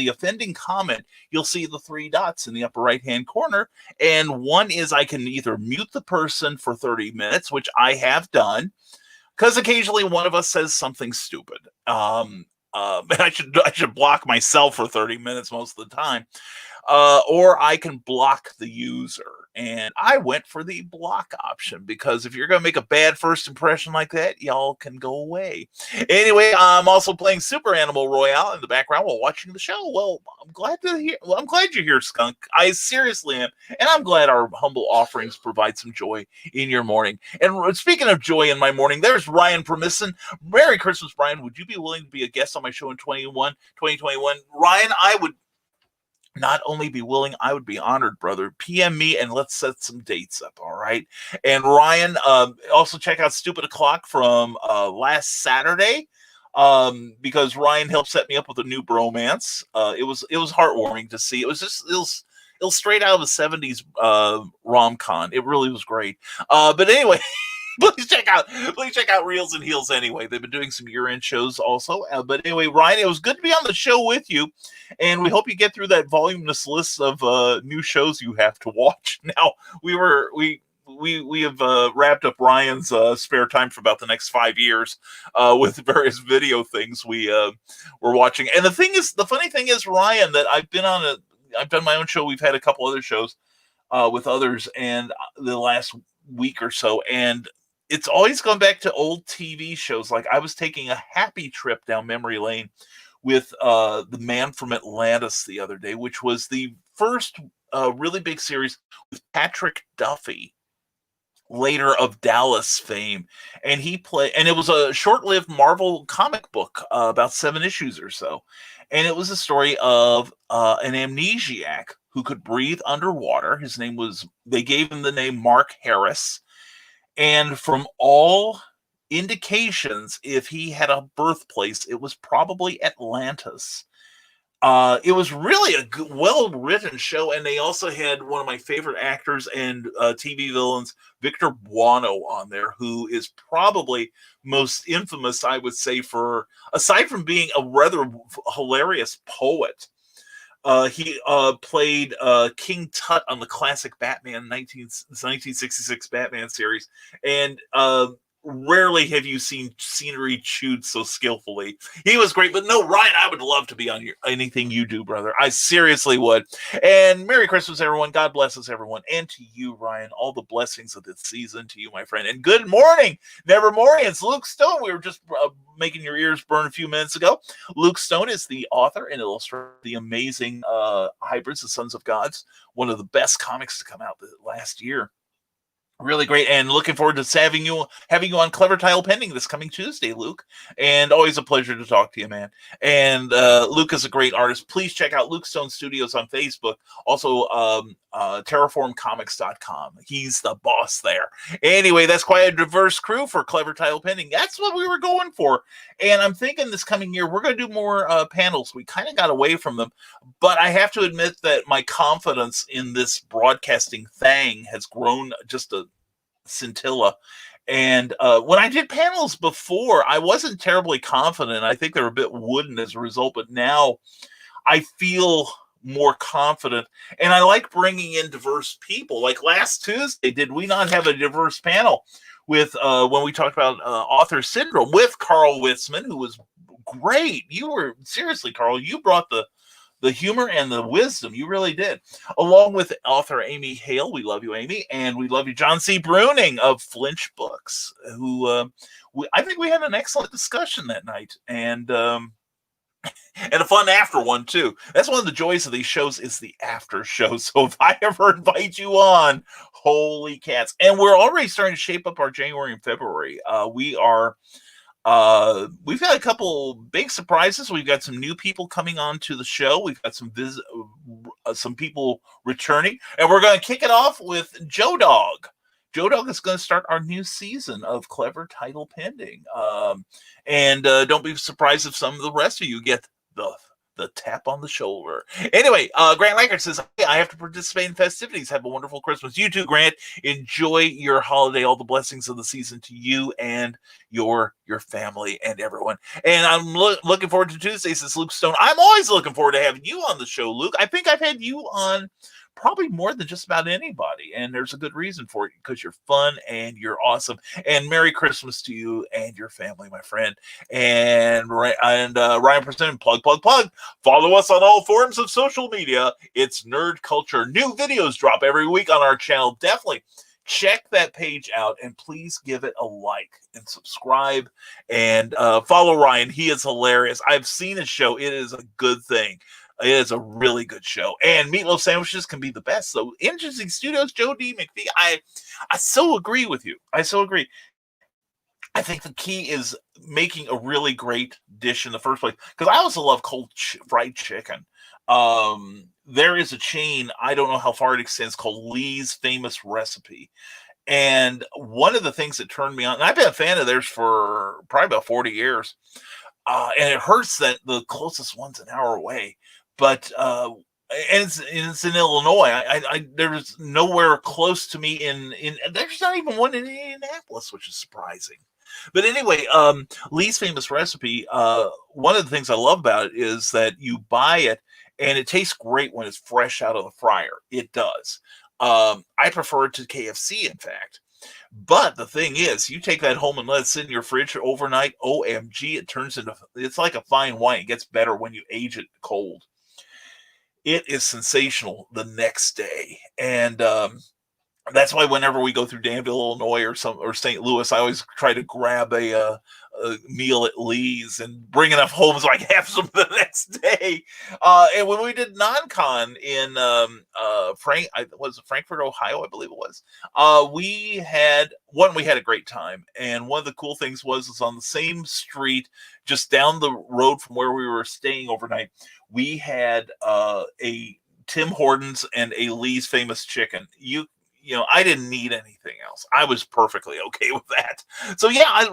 offending comment, you'll see the 3 dots in the upper right-hand corner. And one is I can either mute the person for 30 minutes, which I have done, because occasionally one of us says something stupid. I should block myself for 30 minutes most of the time. or I can block the user. And I went for the block option because if you're going to make a bad first impression like that, y'all can go away. Anyway, I'm also playing Super Animal Royale in the background while watching the show. Well, I'm glad you're here, Skunk. I seriously am. And I'm glad our humble offerings provide some joy in your morning. And speaking of joy in my morning, there's Ryan Permisson. Merry Christmas, Brian. Would you be willing to be a guest on my show in 2021? Ryan, I would not only be willing, I would be honored, brother. PM me and let's set some dates up, all right? And Ryan, also check out Stupid O'Clock from last Saturday, because Ryan helped set me up with a new bromance. It was heartwarming to see. It was straight out of the 70s rom-com. It really was great. But anyway, please check out Reels and Heels anyway. They've been doing some year-end shows also. But anyway, Ryan, it was good to be on the show with you, and we hope you get through that voluminous list of new shows you have to watch. Now, we have wrapped up Ryan's spare time for about the next 5 years with various video things we're watching. And the funny thing is, Ryan, that I've done my own show. We've had a couple other shows with others, and the last week or so, and it's always gone back to old TV shows. Like I was taking a happy trip down memory lane with The Man from Atlantis the other day, which was the first really big series with Patrick Duffy, later of Dallas fame. And it was a short-lived Marvel comic book, about 7 issues or so. And it was a story of an amnesiac who could breathe underwater. They gave him the name Mark Harris. And from all indications, if he had a birthplace, it was probably Atlantis. It was really a good, well-written show, and they also had one of my favorite actors and TV villains, Victor Buono, on there, who is probably most infamous, I would say, aside from being a rather hilarious poet. He played King Tut on the classic Batman 1966 Batman series, and rarely have you seen scenery chewed so skillfully. He was great, but no, Ryan, I would love to be on anything you do, brother. I seriously would. And Merry Christmas, everyone. God bless us, everyone. And to you, Ryan, all the blessings of this season to you, my friend. And good morning, Nevermorians. Luke Stone, we were just making your ears burn a few minutes ago. Luke Stone is the author and illustrator of the amazing Hybrids, the Sons of Gods, one of the best comics to come out the last year. Really great, and looking forward to having you on Clever Title Pending this coming Tuesday, Luke. And always a pleasure to talk to you, man. And Luke is a great artist. Please check out Luke Stone Studios on Facebook. Also, terraformcomics.com. He's the boss there. Anyway, that's quite a diverse crew for Clever Title Pending. That's what we were going for. And I'm thinking this coming year, we're going to do more panels. We kind of got away from them. But I have to admit that my confidence in this broadcasting thing has grown just a scintilla. And when I did panels before, I wasn't terribly confident. I think they're a bit wooden as a result, but now I feel more confident, and I like bringing in diverse people. Like last Tuesday, did we not have a diverse panel with when we talked about author syndrome with Carl Witzman, who was great. You were seriously, Carl, you brought the humor and the wisdom. You really did. Along with author Amy Hale. We love you, Amy. And we love you, John C. Bruning of Flinch Books, who I think we had an excellent discussion that night. And a fun after one, too. That's one of the joys of these shows is the after show. So if I ever invite you on, holy cats. And we're already starting to shape up our January and February. We've got a couple big surprises. We've got some new people coming on to the show. We've got some people returning, and we're going to kick it off with Joe Dog. Joe Dog is going to start our new season of Clever Title Pending. And don't be surprised if some of the rest of you get the tap on the shoulder. Anyway, Grant Lankert says, I have to participate in festivities. Have a wonderful Christmas. You too, Grant. Enjoy your holiday. All the blessings of the season to you and your family and everyone. And I'm looking forward to Tuesday, says Luke Stone. I'm always looking forward to having you on the show, Luke. I think I've had you on probably more than just about anybody. And there's a good reason for it, because you're fun and you're awesome. And Merry Christmas to you and your family, my friend. And Ryan Persimmon, plug. Follow us on all forms of social media. It's Nerd Culture. New videos drop every week on our channel. Definitely check that page out, and please give it a like and subscribe, and follow Ryan. He is hilarious. I've seen his show. It is a good thing. It is a really good show. And meatloaf sandwiches can be the best. So Interesting Studios, Joe D. McPhee, I so agree with you. I so agree. I think the key is making a really great dish in the first place, because I also love cold fried chicken. There is a chain, I don't know how far it extends, called Lee's Famous Recipe. And one of the things that turned me on, and I've been a fan of theirs for probably about 40 years, and it hurts that the closest one's an hour away, but it's in Illinois. There's nowhere close to me in there's not even one in Indianapolis, which is surprising. But anyway, Lee's Famous Recipe, one of the things I love about it is that you buy it and it tastes great when it's fresh out of the fryer. It does. I prefer it to KFC, in fact. But the thing is, you take that home and let it sit in your fridge overnight. OMG, it's like a fine wine. It gets better when you age it cold. It is sensational the next day. And that's why whenever we go through Danville, Illinois, or St. Louis, I always try to grab a meal at Lee's and bring enough home so I can have some the next day. And when we did non-con in Frankfort, Ohio, I believe it was, we had a great time. And one of the cool things was on the same street, just down the road from where we were staying overnight, we had a Tim Hortons and a Lee's Famous Chicken. I didn't need anything else. I was perfectly okay with that. So yeah,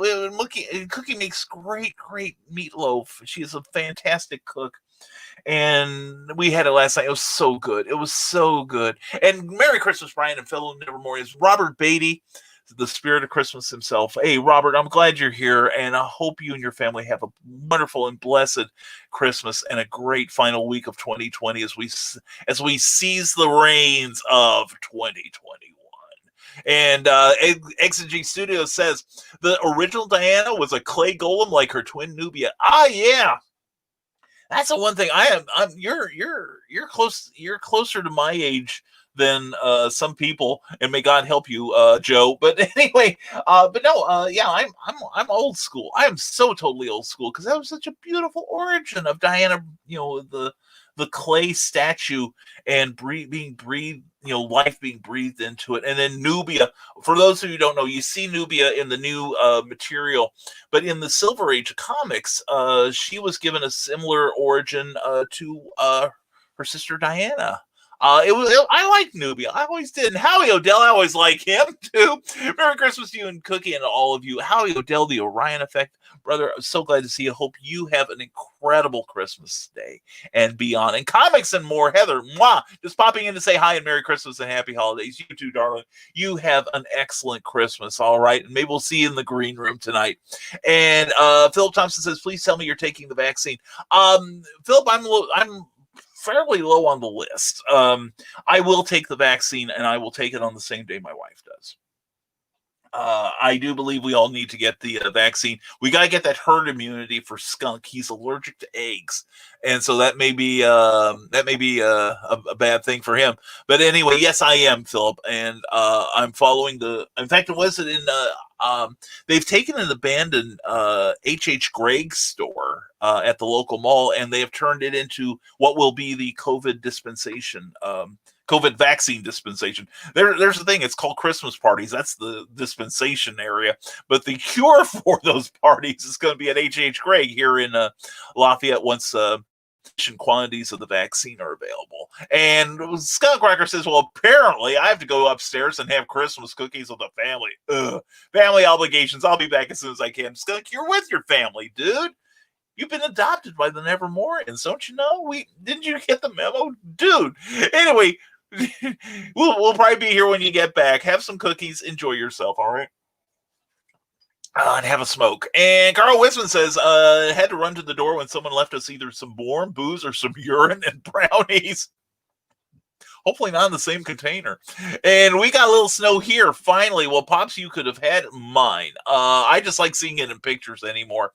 Cookie makes great meatloaf. She is a fantastic cook. And we had it last night. It was so good. And Merry Christmas, Brian and fellow Nevermore, is Robert Beatty, the spirit of Christmas himself. Hey, Robert, I'm glad you're here, and I hope you and your family have a wonderful and blessed Christmas and a great final week of 2020 as we seize the reins of 2021. And Exegete Studios says the original Diana was a clay golem like her twin Nubia. Yeah. That's the one thing. You're closer to my age than some people, and may God help you, Joe. But anyway, I'm old school. I am so totally old school, because that was such a beautiful origin of Diana. The clay statue and being breathed, life being breathed into it. And then Nubia, for those of you who don't know, you see Nubia in the new material, but in the Silver Age comics, she was given a similar origin to her sister Diana. I like Nubia. I always did. And Howie Odell, I always like him too. Merry Christmas to you and Cookie and to all of you. Howie Odell, the Orion Effect. Brother, I'm so glad to see you. Hope you have an incredible Christmas day and beyond. And comics and more. Heather, just popping in to say hi and Merry Christmas and Happy Holidays. You too, darling. You have an excellent Christmas, all right? And maybe we'll see you in the green room tonight. And Philip Thompson says, please tell me you're taking the vaccine. Philip, I'm fairly low on the list. I will take the vaccine, and I will take it on the same day my wife does. I do believe we all need to get the vaccine. We got to get that herd immunity for Skunk. He's allergic to eggs, and so that may be a bad thing for him. But anyway, yes, I am, Philip, and I'm following in fact, was it in they've taken an abandoned H.H. Gregg store at the local mall, and they have turned it into what will be the COVID dispensation. COVID vaccine dispensation. There's the thing. It's called Christmas parties. That's the dispensation area. But the cure for those parties is going to be at H.H. Gregg here in Lafayette once quantities of the vaccine are available. And Skunkcracker says, well, apparently I have to go upstairs and have Christmas cookies with the family. Family obligations. I'll be back as soon as I can. Skunk, you're with your family, dude. You've been adopted by the Nevermorians, don't you know? Didn't you get the memo? Dude. Anyway, we'll probably be here when you get back. Have some cookies. Enjoy yourself, all right? And have a smoke. And Carl Wisman says, had to run to the door when someone left us either some warm booze or some urine and brownies. Hopefully not in the same container. And we got a little snow here, finally. Well, Pops, you could have had mine. I just like seeing it in pictures anymore.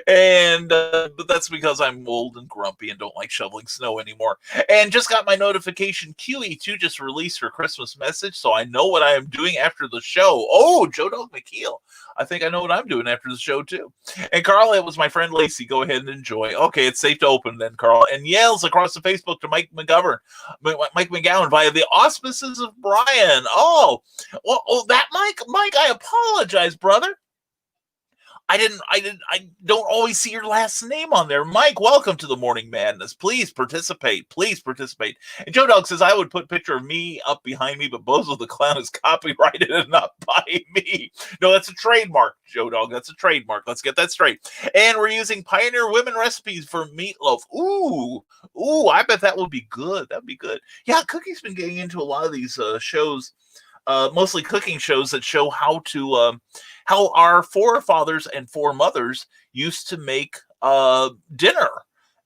And but that's because I'm old and grumpy and don't like shoveling snow anymore. And just got my notification QE2 just released her Christmas message, so I know what I am doing after the show. Oh, Joe Dog McKeel. I think I know what I'm doing after the show, too. And Carl, it was my friend Lacey. Go ahead and enjoy. Okay, it's safe to open then, Carl. And yells across the Facebook to Mike McGowan via the auspices of Brian. Oh, well, that Mike. Mike, I apologize, brother. I don't always see your last name on there. Mike, welcome to the Morning Madness. Please participate. Please participate. And Joe Dog says, I would put a picture of me up behind me, but Bozo the Clown is copyrighted and not by me. No, that's a trademark, Joe Dog. That's a trademark. Let's get that straight. And we're using Pioneer Women recipes for meatloaf. Ooh, I bet that would be good. That would be good. Yeah, Cookie's been getting into a lot of these shows. Mostly cooking shows that show how our forefathers and foremothers used to make dinner.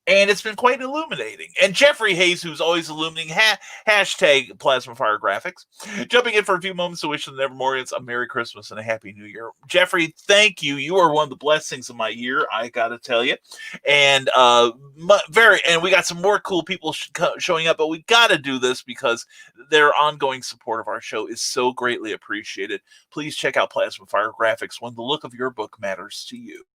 And it's been quite illuminating. And Jeffrey Hayes, who's always illuminating, hashtag Plasma Fire Graphics, jumping in for a few moments to wish the Nevermorians a Merry Christmas and a Happy New Year. Jeffrey, thank you. You are one of the blessings of my year, I got to tell you. And we got some more cool people showing up, but we got to do this because their ongoing support of our show is so greatly appreciated. Please check out Plasma Fire Graphics when the look of your book matters to you.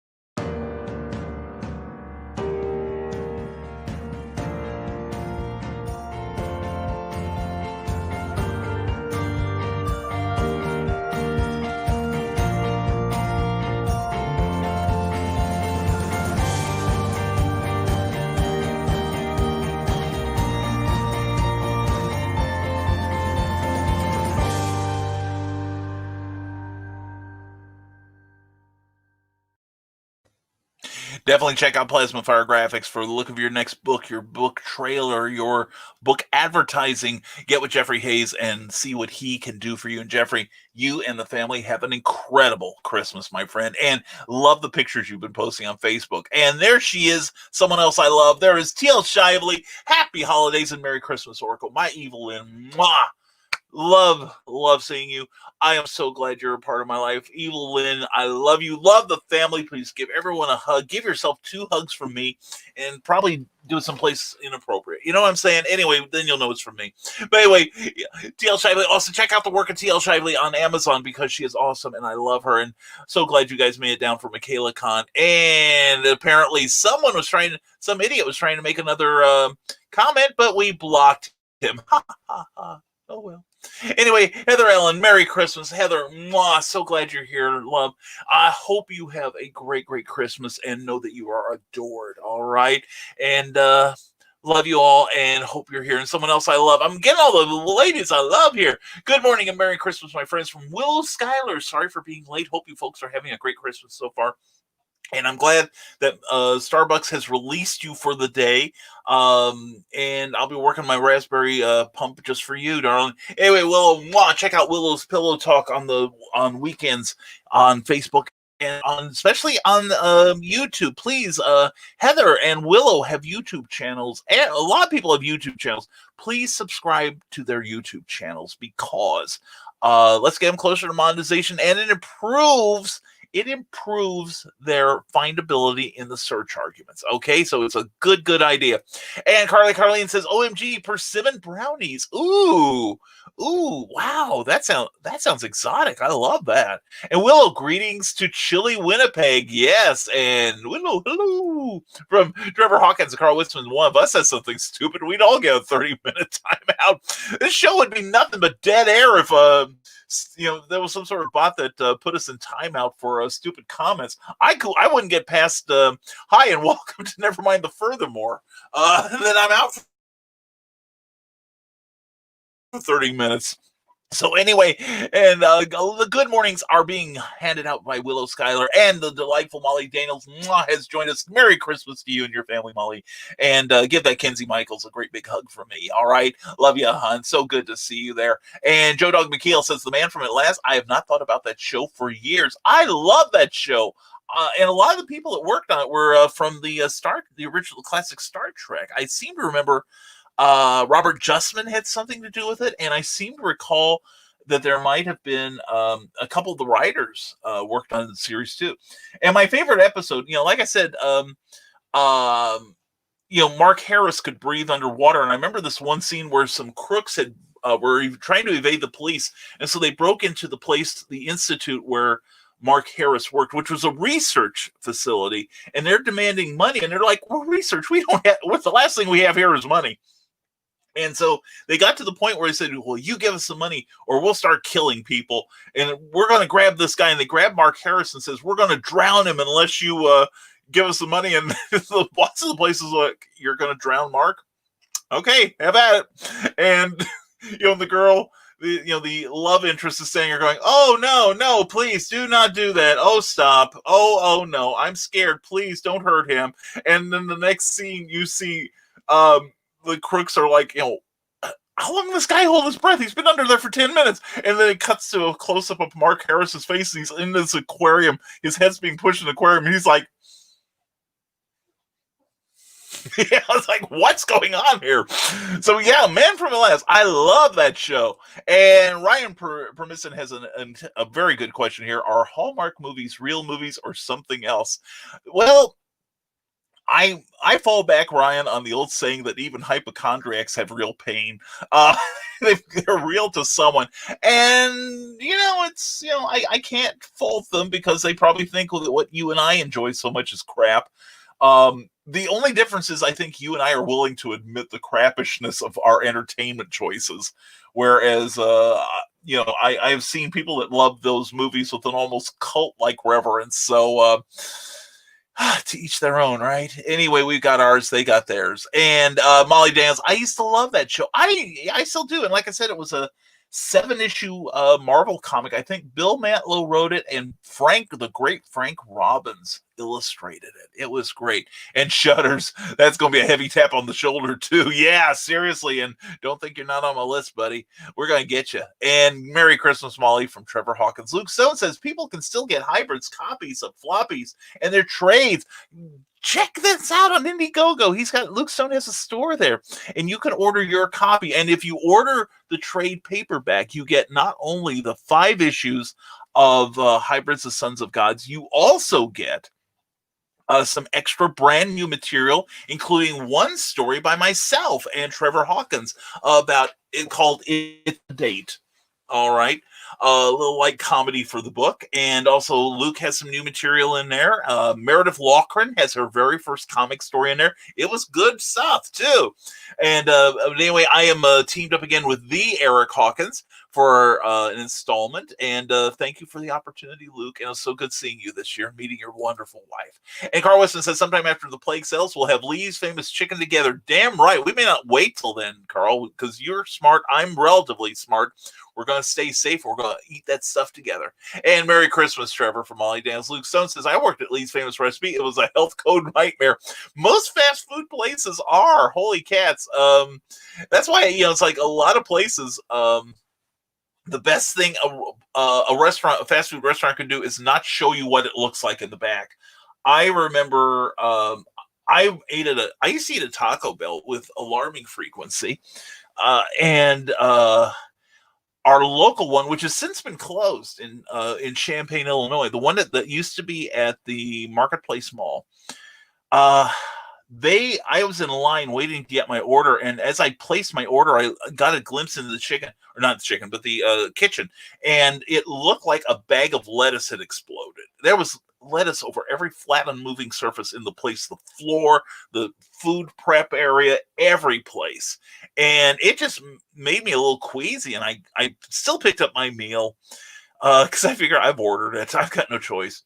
Definitely check out Plasma Fire Graphics for the look of your next book, your book trailer, your book advertising. Get with Jeffrey Hayes and see what he can do for you. And Jeffrey, you and the family have an incredible Christmas, my friend, and love the pictures you've been posting on Facebook. And there she is, someone else I love. There is T.L. Shively. Happy holidays and Merry Christmas, Oracle. My Evelyn. Mwah! Love seeing you. I am so glad you're a part of my life. Evil Lynn, I love you. Love the family. Please give everyone a hug. Give yourself 2 hugs from me and probably do it someplace inappropriate. You know what I'm saying? Anyway, then you'll know it's from me. But anyway, TL Shively. Also, check out the work of TL Shively on Amazon because she is awesome and I love her. And so glad you guys made it down for Michaela Khan. And apparently some idiot was trying to make another comment, but we blocked him. Ha, ha, ha. Oh, well. Anyway, Heather Ellen, Merry Christmas. Heather, mwah, so glad you're here, love. I hope you have a great, great Christmas and know that you are adored, all right? And love you all and hope you're here. And someone else I love. I'm getting all the ladies I love here. Good morning and Merry Christmas, my friends, from Willow Schuyler. Sorry for being late. Hope you folks are having a great Christmas so far. And I'm glad that Starbucks has released you for the day. And I'll be working my raspberry pump just for you, darling. Anyway, Willow, check out Willow's Pillow Talk on weekends on Facebook and especially on YouTube. Please, Heather and Willow have YouTube channels. And a lot of people have YouTube channels. Please subscribe to their YouTube channels because let's get them closer to monetization, and it improves their findability in the search arguments. Okay, so it's a good idea. And Carleen says, OMG, persimmon brownies. Ooh, wow, that sounds exotic. I love that. And Willow, greetings to chilly Winnipeg. Yes, and Willow, hello. From Trevor Hawkins and Carl Witzman, one of us says something stupid, we'd all get a 30-minute timeout. This show would be nothing but dead air if there was some sort of bot that put us in timeout for stupid comments. I wouldn't get past hi and welcome to Nevermind the Furthermore. And then I'm out for 30 minutes. So anyway, and the good mornings are being handed out by Willow Schuyler, and the delightful Molly Daniels has joined us. Merry Christmas to you and your family, Molly. And give that Kenzie Michaels a great big hug from me. All right. Love you, hon. So good to see you there. And Joe Dog McKeel says, the man from Atlanta, I have not thought about that show for years. I love that show. And a lot of the people that worked on it were from the original classic Star Trek. I seem to remember Robert Justman had something to do with it, and I seem to recall that there might have been a couple of the writers worked on the series too. And my favorite episode, like I said, Mark Harris could breathe underwater, and I remember this one scene where some crooks had were trying to evade the police, and so they broke into the institute where Mark Harris worked, which was a research facility, and they're demanding money, and they're like, "We're research. We don't have. What's the last thing we have here is money." And so they got to the point where they said, "Well, you give us some money or we'll start killing people. And we're going to grab this guy." And they grab Mark Harris and says, "We're going to drown him unless you give us the money." And the boss of the place is like, "You're going to drown Mark? Okay, have at it." And, the girl, the love interest is saying, you're going, "Oh, no, please do not do that. Oh, stop. Oh, no, I'm scared. Please don't hurt him." And then the next scene you see, the crooks are like, "How long does this guy hold his breath? He's been under there for 10 minutes. And then it cuts to a close-up of Mark Harris's face. And he's in this aquarium. His head's being pushed in the aquarium. And he's like, I was like, what's going on here? So, Man from Atlantis. I love that show. And Ryan Permisson has a very good question here. Are Hallmark movies real movies or something else? Well, I fall back, Ryan, on the old saying that even hypochondriacs have real pain. They're real to someone. And, I can't fault them because they probably think that what you and I enjoy so much is crap. The only difference is I think you and I are willing to admit the crappishness of our entertainment choices. Whereas, I've seen people that love those movies with an almost cult-like reverence. So, to each their own, right? Anyway, we got ours, they got theirs. And Molly Dance, I used to love that show. I still do. And like I said, it was a 7-issue Marvel comic. I think Bill Mantlo wrote it, and the great Frank Robbins illustrated it. It was great. And Shutters, that's going to be a heavy tap on the shoulder too. Yeah, seriously. And don't think you're not on my list, buddy. We're going to get you. And Merry Christmas, Molly, from Trevor Hawkins. Luke Stone says people can still get hybrids copies of floppies and their trades. Check this out on Indiegogo. Luke Stone has a store there, and you can order your copy. And if you order the trade paperback, you get not only the 5 issues of Hybrids of Sons of Gods, you also get some extra brand new material, including one story by myself and Trevor Hawkins about it called It's a Date. All right. A little light comedy for the book. And also Luke has some new material in there. Meredith Loughran has her very first comic story in there. It was good stuff too. And anyway, I am teamed up again with the Eric Hawkins for an installment. And thank you for the opportunity, Luke. And it was so good seeing you this year, meeting your wonderful wife. And Carl Weston says sometime after the plague sells, we'll have Lee's Famous Chicken together. Damn right. We may not wait till then, Carl, because you're smart. I'm relatively smart. We're going to stay safe. We're going to eat that stuff together. And Merry Christmas, Trevor, from Molly Dance. Luke Stone says, I worked at Lee's Famous Recipe. It was a health code nightmare. Most fast food places are. Holy cats. That's why, it's like a lot of places, the best thing a fast food restaurant can do is not show you what it looks like in the back. I remember I used to eat at Taco Bell with alarming frequency. And our local one, which has since been closed in Champaign, Illinois, the one that used to be at the Marketplace Mall. I was in line waiting to get my order, and as I placed my order, I got a glimpse into the chicken, or not the chicken, but the kitchen, and it looked like a bag of lettuce had exploded. There was lettuce over every flat unmoving surface in the place, the floor, the food prep area, every place. And it just made me a little queasy, and I still picked up my meal because I figure I've ordered it. I've got no choice.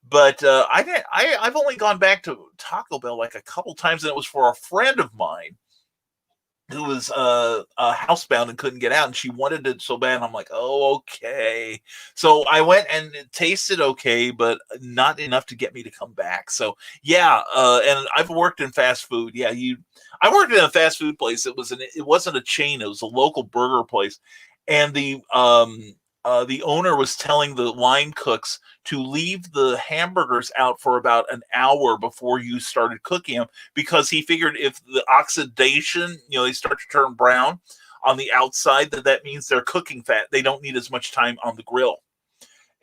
But I've only gone back to Taco Bell like a couple times, and it was for a friend of mine who was housebound and couldn't get out, and she wanted it so bad. And I'm like, oh, okay. So I went, and it tasted okay, but not enough to get me to come back. So yeah, and I've worked in fast food. Yeah, I worked in a fast food place. It wasn't a chain. It was a local burger place, and the the owner was telling the line cooks to leave the hamburgers out for about an hour before you started cooking them, because he figured if the oxidation, they start to turn brown on the outside, that means they're cooking fat. They don't need as much time on the grill.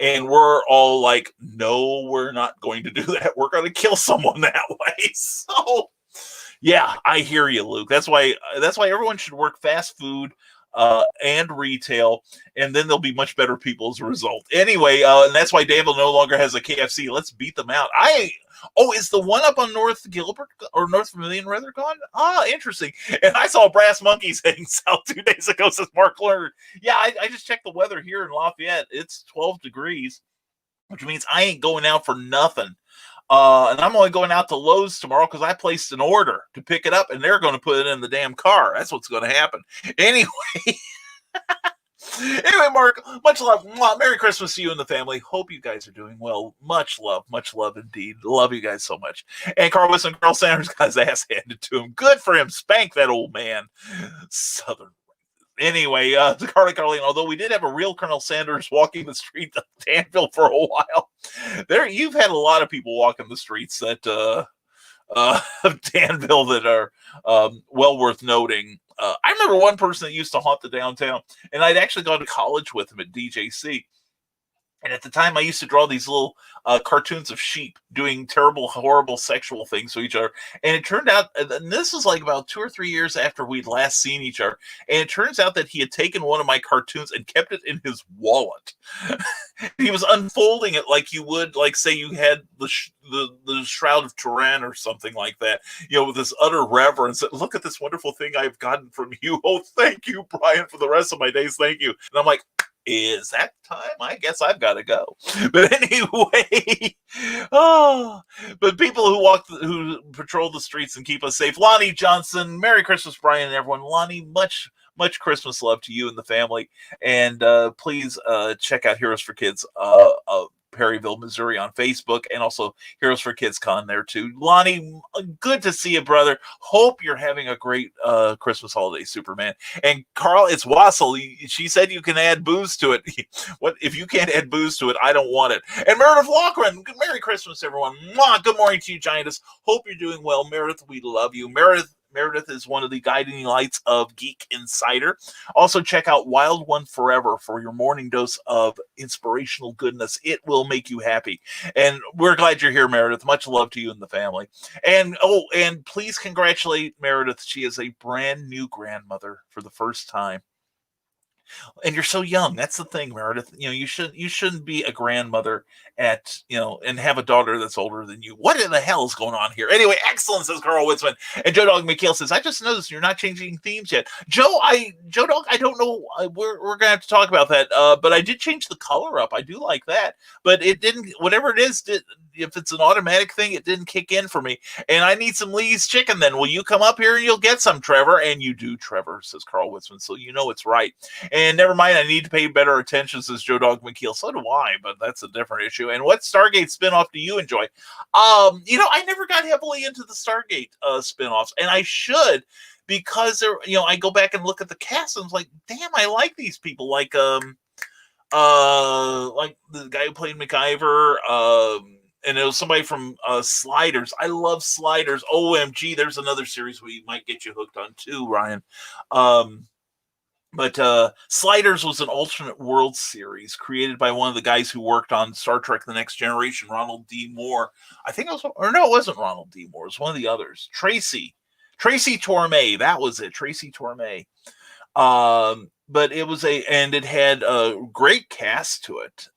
And we're all like, no, we're not going to do that. We're going to kill someone that way. So, yeah, I hear you, Luke. That's why everyone should work fast food and retail, and then they'll be much better people as a result. Anyway, and that's why Danville no longer has a KFC. Let's beat them out. Is the one up on North Gilbert or North Vermilion rather gone? Interesting. And I saw Brass Monkeys heading south 2 days ago, says Mark Lerner. Yeah, I just checked the weather here in Lafayette. It's 12 degrees, which means I ain't going out for nothing. And I'm only going out to Lowe's tomorrow because I placed an order to pick it up, and they're going to put it in the damn car. That's what's going to happen. Anyway. Anyway, Mark, much love. Merry Christmas to you and the family. Hope you guys are doing well. Much love indeed. Love you guys so much. And Carl Wilson, Carl Sanders got his ass handed to him. Good for him. Spank that old man. Southern. Anyway, Carly Carlene, although we did have a real Colonel Sanders walking the street of Danville for a while, you've had a lot of people walking the streets that of Danville that are well worth noting. I remember one person that used to haunt the downtown, and I'd actually gone to college with him at DJC. And at the time, I used to draw these little cartoons of sheep doing terrible, horrible sexual things to each other. And it turned out, and this was like about 2 or 3 years after we'd last seen each other. And it turns out that he had taken one of my cartoons and kept it in his wallet. He was unfolding it like you would, like, say you had the Shroud of Turin or something like that, with this utter reverence. Look at this wonderful thing I've gotten from you. Oh, thank you, Brian, for the rest of my days. Thank you. And I'm like, is that time? I guess I've got to go. But anyway, but people who patrol the streets and keep us safe. Lonnie Johnson, Merry Christmas, Brian, and everyone. Lonnie, much Christmas love to you and the family. And please check out Heroes for Kids Perryville, Missouri on Facebook, and also Heroes for Kids Con there too. Lonnie, good to see you, brother. Hope you're having a great Christmas holiday, Superman. And Carl, it's Wassel. She said you can add booze to it. What if you can't add booze to it? I don't want it. And Meredith Loughran, Merry Christmas, everyone. Mwah, good morning to you, Giantess. Hope you're doing well, Meredith. We love you, Meredith is one of the guiding lights of Geek Insider. Also, check out Wild One Forever for your morning dose of inspirational goodness. It will make you happy. And we're glad you're here, Meredith. Much love to you and the family. And please congratulate Meredith. She is a brand new grandmother for the first time. And you're so young. That's the thing, Meredith. You shouldn't be a grandmother and have a daughter that's older than you. What in the hell is going on here? Anyway, excellent, says Carl Witzman. And Joe Dog McHale says, I just noticed you're not changing themes yet. Joe Dog, I don't know. We're gonna have to talk about that. But I did change the color up. I do like that. But it didn't. Whatever it is, if it's an automatic thing, it didn't kick in for me. And I need some Lee's chicken. Then will you come up here and you'll get some, Trevor? And you do, Trevor, says Carl Witzman. So it's right. And never mind, I need to pay better attention, says Joe Dog McKeel. So do I, but that's a different issue. And what Stargate spinoff do you enjoy? I never got heavily into the Stargate spinoffs, and I should, because I go back and look at the cast and I'm like, damn, I like these people. Like the guy who played MacGyver, and it was somebody from Sliders. I love Sliders. OMG, there's another series we might get you hooked on too, Ryan. But Sliders was an alternate world series created by one of the guys who worked on Star Trek The Next Generation, Ronald D. Moore. I think it was, or no, it wasn't Ronald D. Moore. It was one of the others. Tracy Torme. That was it. Tracy Torme. But it had a great cast to it,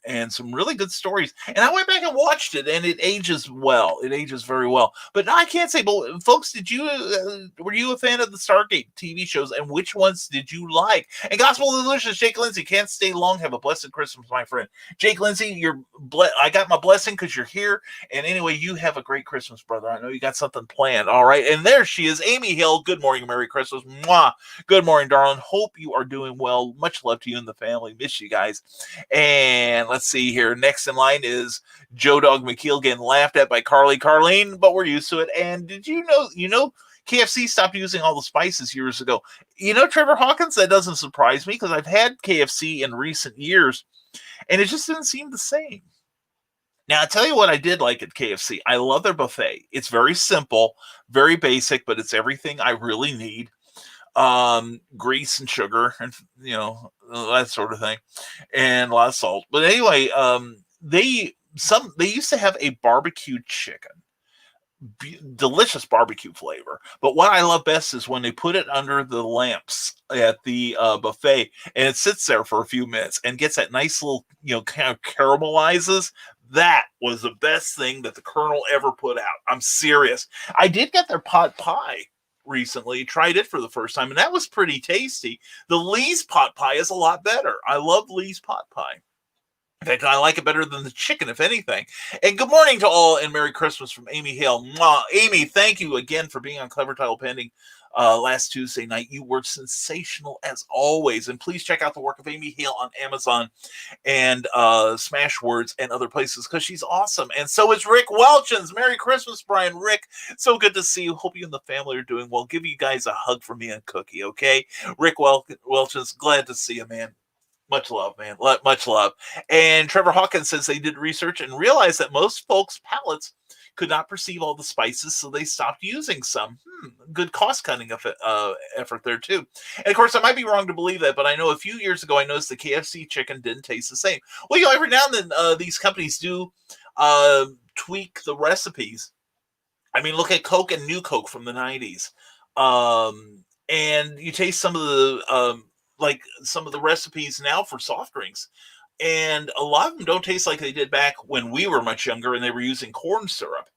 and some really good stories. And I went back and watched it, and it ages well. It ages very well. But I can't say, but folks, were you a fan of the Stargate TV shows, and which ones did you like? And Gospel Delicious, Jake Lindsay, can't stay long. Have a blessed Christmas, my friend. Jake Lindsay, I got my blessing because you're here. And anyway, you have a great Christmas, brother. I know you got something planned. All right. And there she is, Amy Hill. Good morning, Merry Christmas. Mwah. Good morning, darling. Hope you are doing well. Much love to you and the family. Miss you guys. And let's see here. Next in line is Joe Dog McKeel getting laughed at by Carlene, but we're used to it. And did you know, KFC stopped using all the spices years ago. Trevor Hawkins, that doesn't surprise me because I've had KFC in recent years, and it just didn't seem the same. Now, I'll tell you what I did like at KFC. I love their buffet. It's very simple, very basic, but it's everything I really need. Grease and sugar and, that sort of thing, and a lot of salt. But anyway, they used to have a barbecue chicken. Delicious barbecue flavor, but what I love best is when they put it under the lamps at the buffet, and it sits there for a few minutes and gets that nice little, kind of caramelizes. That was the best thing that the Colonel ever put out. I'm serious. I did get their pot pie recently, tried it for the first time, and that was pretty tasty. The Lee's pot pie is a lot better. I love Lee's pot pie. In fact, I like it better than the chicken, if anything. And good morning to all, and Merry Christmas from Amy Hale. Mwah. Amy, thank you again for being on Clever Title Pending last Tuesday night. You were sensational as always. And please check out the work of Amy Hale on Amazon and Smashwords and other places because she's awesome. And so is Rick Welchins. Merry Christmas, Brian. Rick, so good to see you. Hope you and the family are doing well. Give you guys a hug from me and Cookie, okay? Rick Welchins, glad to see you, man. Much love, man. Much love. And Trevor Hawkins says they did research and realized that most folks' palates could not perceive all the spices, so they stopped using some. Good cost-cutting effort there, too. And, of course, I might be wrong to believe that, but I know a few years ago I noticed the KFC chicken didn't taste the same. Well, every now and then these companies do tweak the recipes. I mean, look at Coke and New Coke from the 90s. And you taste some of the... some of the recipes now for soft drinks, and a lot of them don't taste like they did back when we were much younger and they were using corn syrup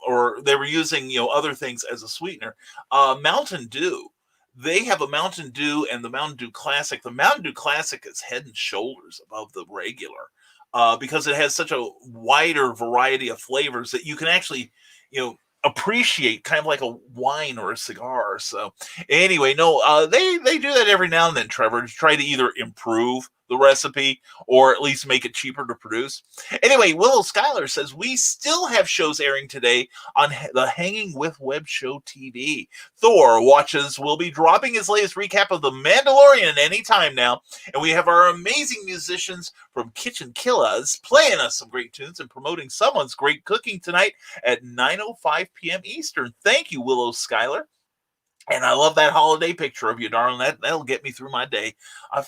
or they were using other things as a sweetener. Mountain Dew, they have a Mountain Dew and the Mountain Dew Classic. The Mountain Dew Classic is head and shoulders above the regular because it has such a wider variety of flavors that you can actually appreciate, kind of like a wine or a cigar. So anyway, they do that every now and then, Trevor, to try to either improve the recipe or at least make it cheaper to produce. Anyway, Willow Schuyler says we still have shows airing today on the Hanging with Web Show TV. Thor Watches will be dropping his latest recap of The Mandalorian anytime now, and we have our amazing musicians from Kitchen Killers playing us some great tunes and promoting someone's great cooking tonight at 9:05 p.m. Eastern. Thank you, Willow Schuyler. And I love that holiday picture of you, darling. That'll get me through my day. I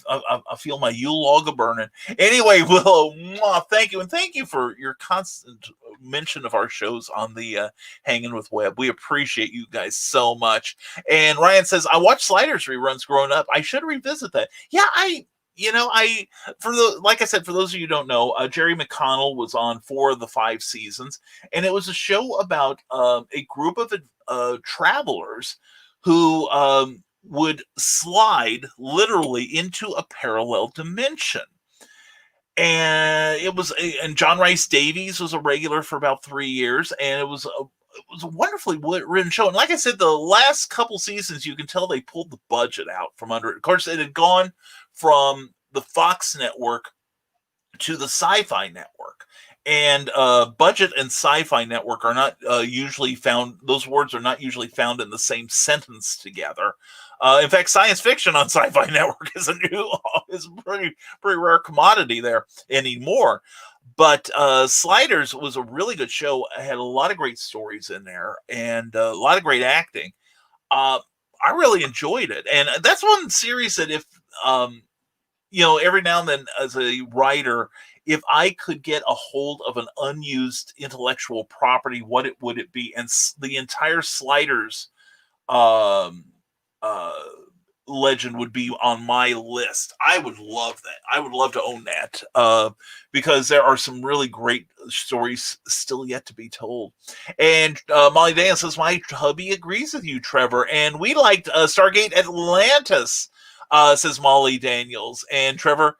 feel my Yule log burning. Anyway, Willow, thank you. And thank you for your constant mention of our shows on the Hanging with Web. We appreciate you guys so much. And Ryan says, I watched Sliders reruns growing up. I should revisit that. Yeah, like I said, for those of you who don't know, Jerry McConnell was on 4 of the 5 seasons. And it was a show about a group of travelers who would slide literally into a parallel dimension. And John Rice Davies was a regular for about 3 years, and it was a wonderfully written show. And like I said, the last couple seasons, you can tell they pulled the budget out from under it. Of course, it had gone from the Fox network to the Sci-Fi network. And budget and Sci-Fi network are not usually found. Those words are not usually found in the same sentence together. In fact, science fiction on Sci-Fi network is a pretty rare commodity there anymore. But Sliders was a really good show. It had a lot of great stories in there and a lot of great acting. I really enjoyed it, and that's one series that if every now and then as a writer, if I could get a hold of an unused intellectual property, would it be? And the entire Sliders legend would be on my list. I would love that. I would love to own that because there are some really great stories still yet to be told. And Molly Dan says, my hubby agrees with you, Trevor. And we liked Stargate Atlantis, says Molly Daniels. And Trevor,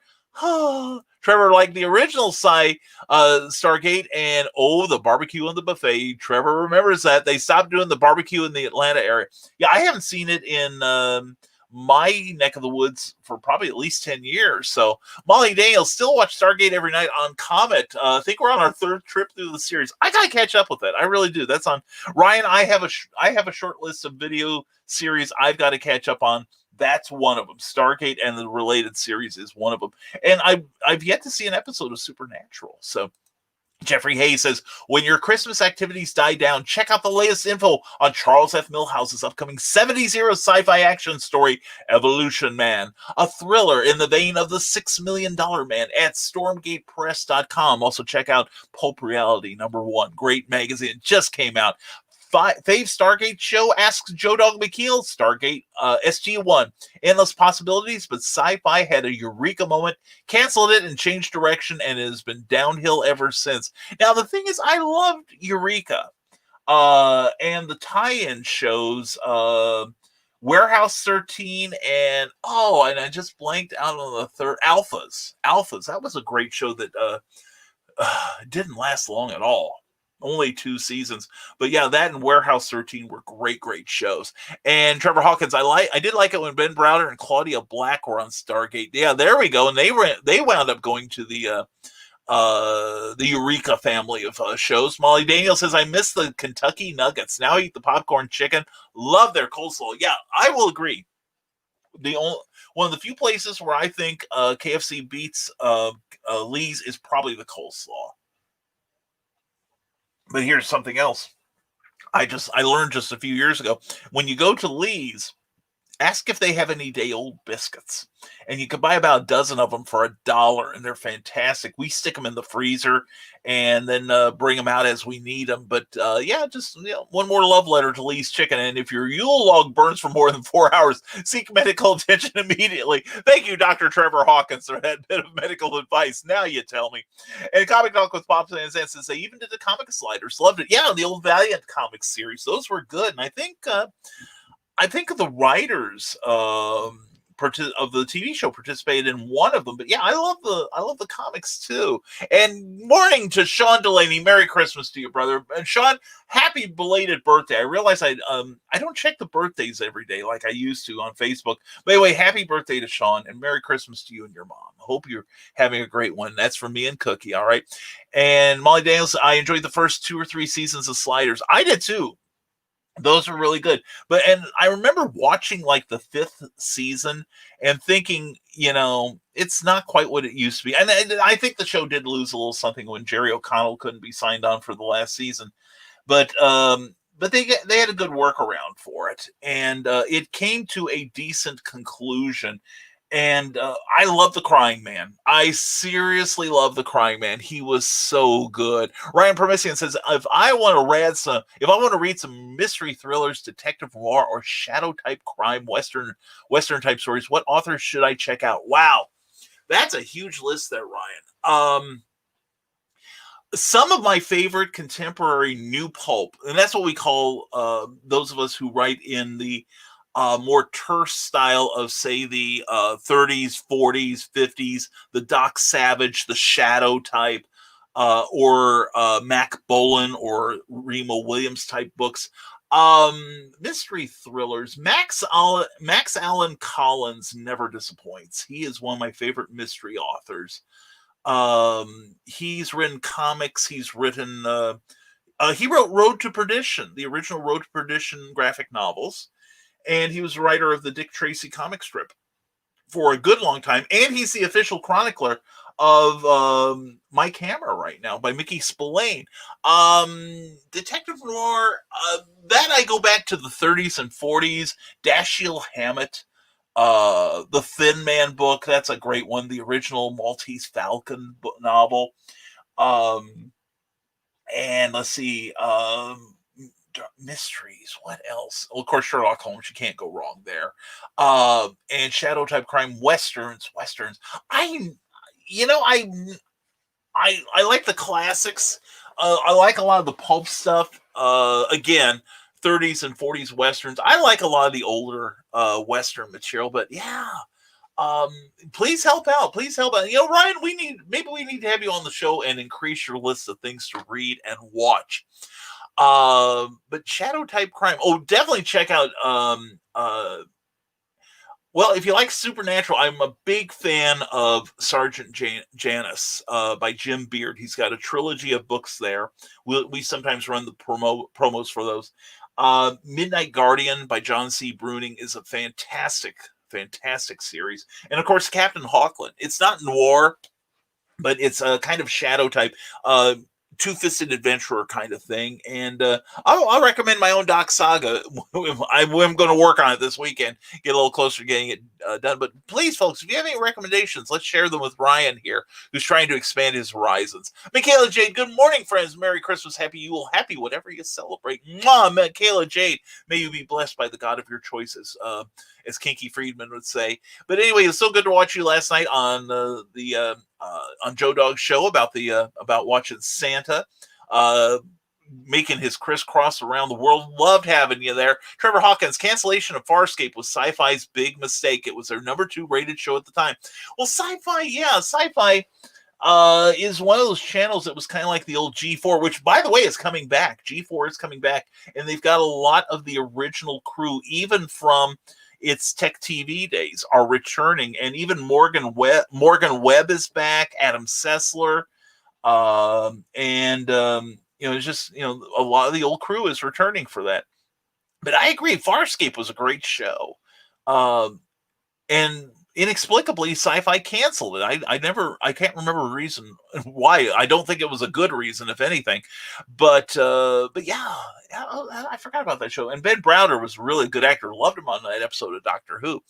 Trevor liked the original Stargate and the barbecue on the buffet. Trevor remembers that. They stopped doing the barbecue in the Atlanta area. Yeah, I haven't seen it in my neck of the woods for probably at least 10 years. So Molly Daniels still watch Stargate every night on Comet. I think we're on our third trip through the series. I gotta catch up with that. I really do. That's on Ryan. I have a short list of video series I've got to catch up on. That's one of them. Stargate and the related series is one of them. And I've yet to see an episode of Supernatural. So Jeffrey Hayes says, when your Christmas activities die down, check out the latest info on Charles F. Millhouse's upcoming 70s sci-fi action story, Evolution Man, a thriller in the vein of the $6 Million Man at stormgatepress.com. Also check out Pulp Reality #1. Great magazine. Just came out. Fave Stargate show asks Joe Dog McKeel, Stargate SG-1. Endless possibilities, but sci-fi had a eureka moment, canceled it and changed direction, and it has been downhill ever since. Now, the thing is, I loved Eureka. And the tie-in shows Warehouse 13 and I just blanked out on the third, Alphas. That was a great show that didn't last long at all. Only 2 seasons, but yeah, that and Warehouse 13 were great shows. And Trevor Hawkins, I did like it when Ben Browder and Claudia Black were on Stargate. Yeah, there we go. And they wound up going to the Eureka family of shows. Molly Daniel says, I miss the Kentucky Nuggets. Now I eat the popcorn chicken. Love their coleslaw. Yeah, I will agree. One of the few places where I think KFC beats Lee's is probably the coleslaw. But here's something else. I learned just a few years ago. When you go to Lee's, ask if they have any day-old biscuits. And you can buy about a dozen of them for $1, and they're fantastic. We stick them in the freezer and then bring them out as we need them. But one more love letter to Lee's Chicken. And if your Yule log burns for more than 4 hours, seek medical attention immediately. Thank you, Dr. Trevor Hawkins, for that bit of medical advice. Now you tell me. And Comic Talk with Pops and Zans says they even did the comic sliders. Loved it. Yeah, the old Valiant comics series. Those were good. And I think the writers of the TV show participated in one of them. But yeah, I love the comics too. And morning to Sean Delaney. Merry Christmas to you, brother. And Sean, happy belated birthday. I realize I don't check the birthdays every day like I used to on Facebook. But anyway, happy birthday to Sean and Merry Christmas to you and your mom. I hope you're having a great one. That's from me and Cookie. All right. And Molly Daniels, I enjoyed the first 2 or 3 seasons of Sliders. I did too. Those were really good. And I remember watching like the 5th season and thinking, it's not quite what it used to be. And I think the show did lose a little something when Jerry O'Connell couldn't be signed on for the last season. But they had a good workaround for it. And it came to a decent conclusion. And I love the Crying Man. I seriously love the Crying Man. He was so good. Ryan Permissian says, if I want to read some mystery thrillers, detective noir, or shadow type crime, Western type stories, what authors should I check out? Wow, that's a huge list there, Ryan. Some of my favorite contemporary new pulp, and that's what we call those of us who write in the more terse style of, say, the 30s, 40s, 50s, the Doc Savage, the Shadow type, or Mac Bolan or Remo Williams type books. Mystery thrillers. Max Allan Collins never disappoints. He is one of my favorite mystery authors. He's written comics. He's written. He wrote Road to Perdition, the original Road to Perdition graphic novels. And he was the writer of the Dick Tracy comic strip for a good long time. And he's the official chronicler of Mike Hammer right now by Mickey Spillane. Detective Noir, that I go back to the 30s and 40s. Dashiell Hammett, the Thin Man book, that's a great one. The original Maltese Falcon novel. And let's see, mysteries. What else? Well, of course, Sherlock Holmes. You can't go wrong there. And shadow type crime westerns. I like the classics. I like a lot of the pulp stuff. Again, 30s and 40s westerns. I like a lot of the older western material. But yeah. Please help out. Ryan, we need to have you on the show and increase your list of things to read and watch. But shadow type crime. Oh, definitely check out Well, if you like Supernatural, I'm a big fan of Sergeant Janus by Jim Beard. He's got a trilogy of books there. We sometimes run the promos for those. Midnight Guardian by John C. Bruning is a fantastic series. And of course, Captain Hawkland. It's not noir, but it's a kind of shadow type. Two-fisted adventurer kind of thing, and I'll recommend my own Doc Saga. I'm going to work on it this weekend, get a little closer to getting it done. But please, folks, if you have any recommendations, let's share them with Ryan here, who's trying to expand his horizons. Michaela Jade, good morning, friends. Merry Christmas, Happy Yule, happy whatever you celebrate. Mwah, Michaela Jade, may you be blessed by the God of your choices, as Kinky Friedman would say. But anyway, it's so good to watch you last night on on Joe Dog's show about watching Santa making his crisscross around the world. Loved having you there. Trevor Hawkins, cancellation of Farscape was Sci-Fi's big mistake. It was their number 2 rated show at the time. Well, Sci-Fi is one of those channels that was kind of like the old G4, which, by the way, is coming back. G4 is coming back, and they've got a lot of the original crew, even from its Tech TV days, are returning, and even Morgan Webb is back, Adam Sessler, it's just, a lot of the old crew is returning for that. But I agree, Farscape was a great show, and inexplicably, Sci-Fi canceled it. I can't remember a reason why. I don't think it was a good reason, if anything. But yeah, I forgot about that show. And Ben Browder was a really good actor. Loved him on that episode of Doctor Who.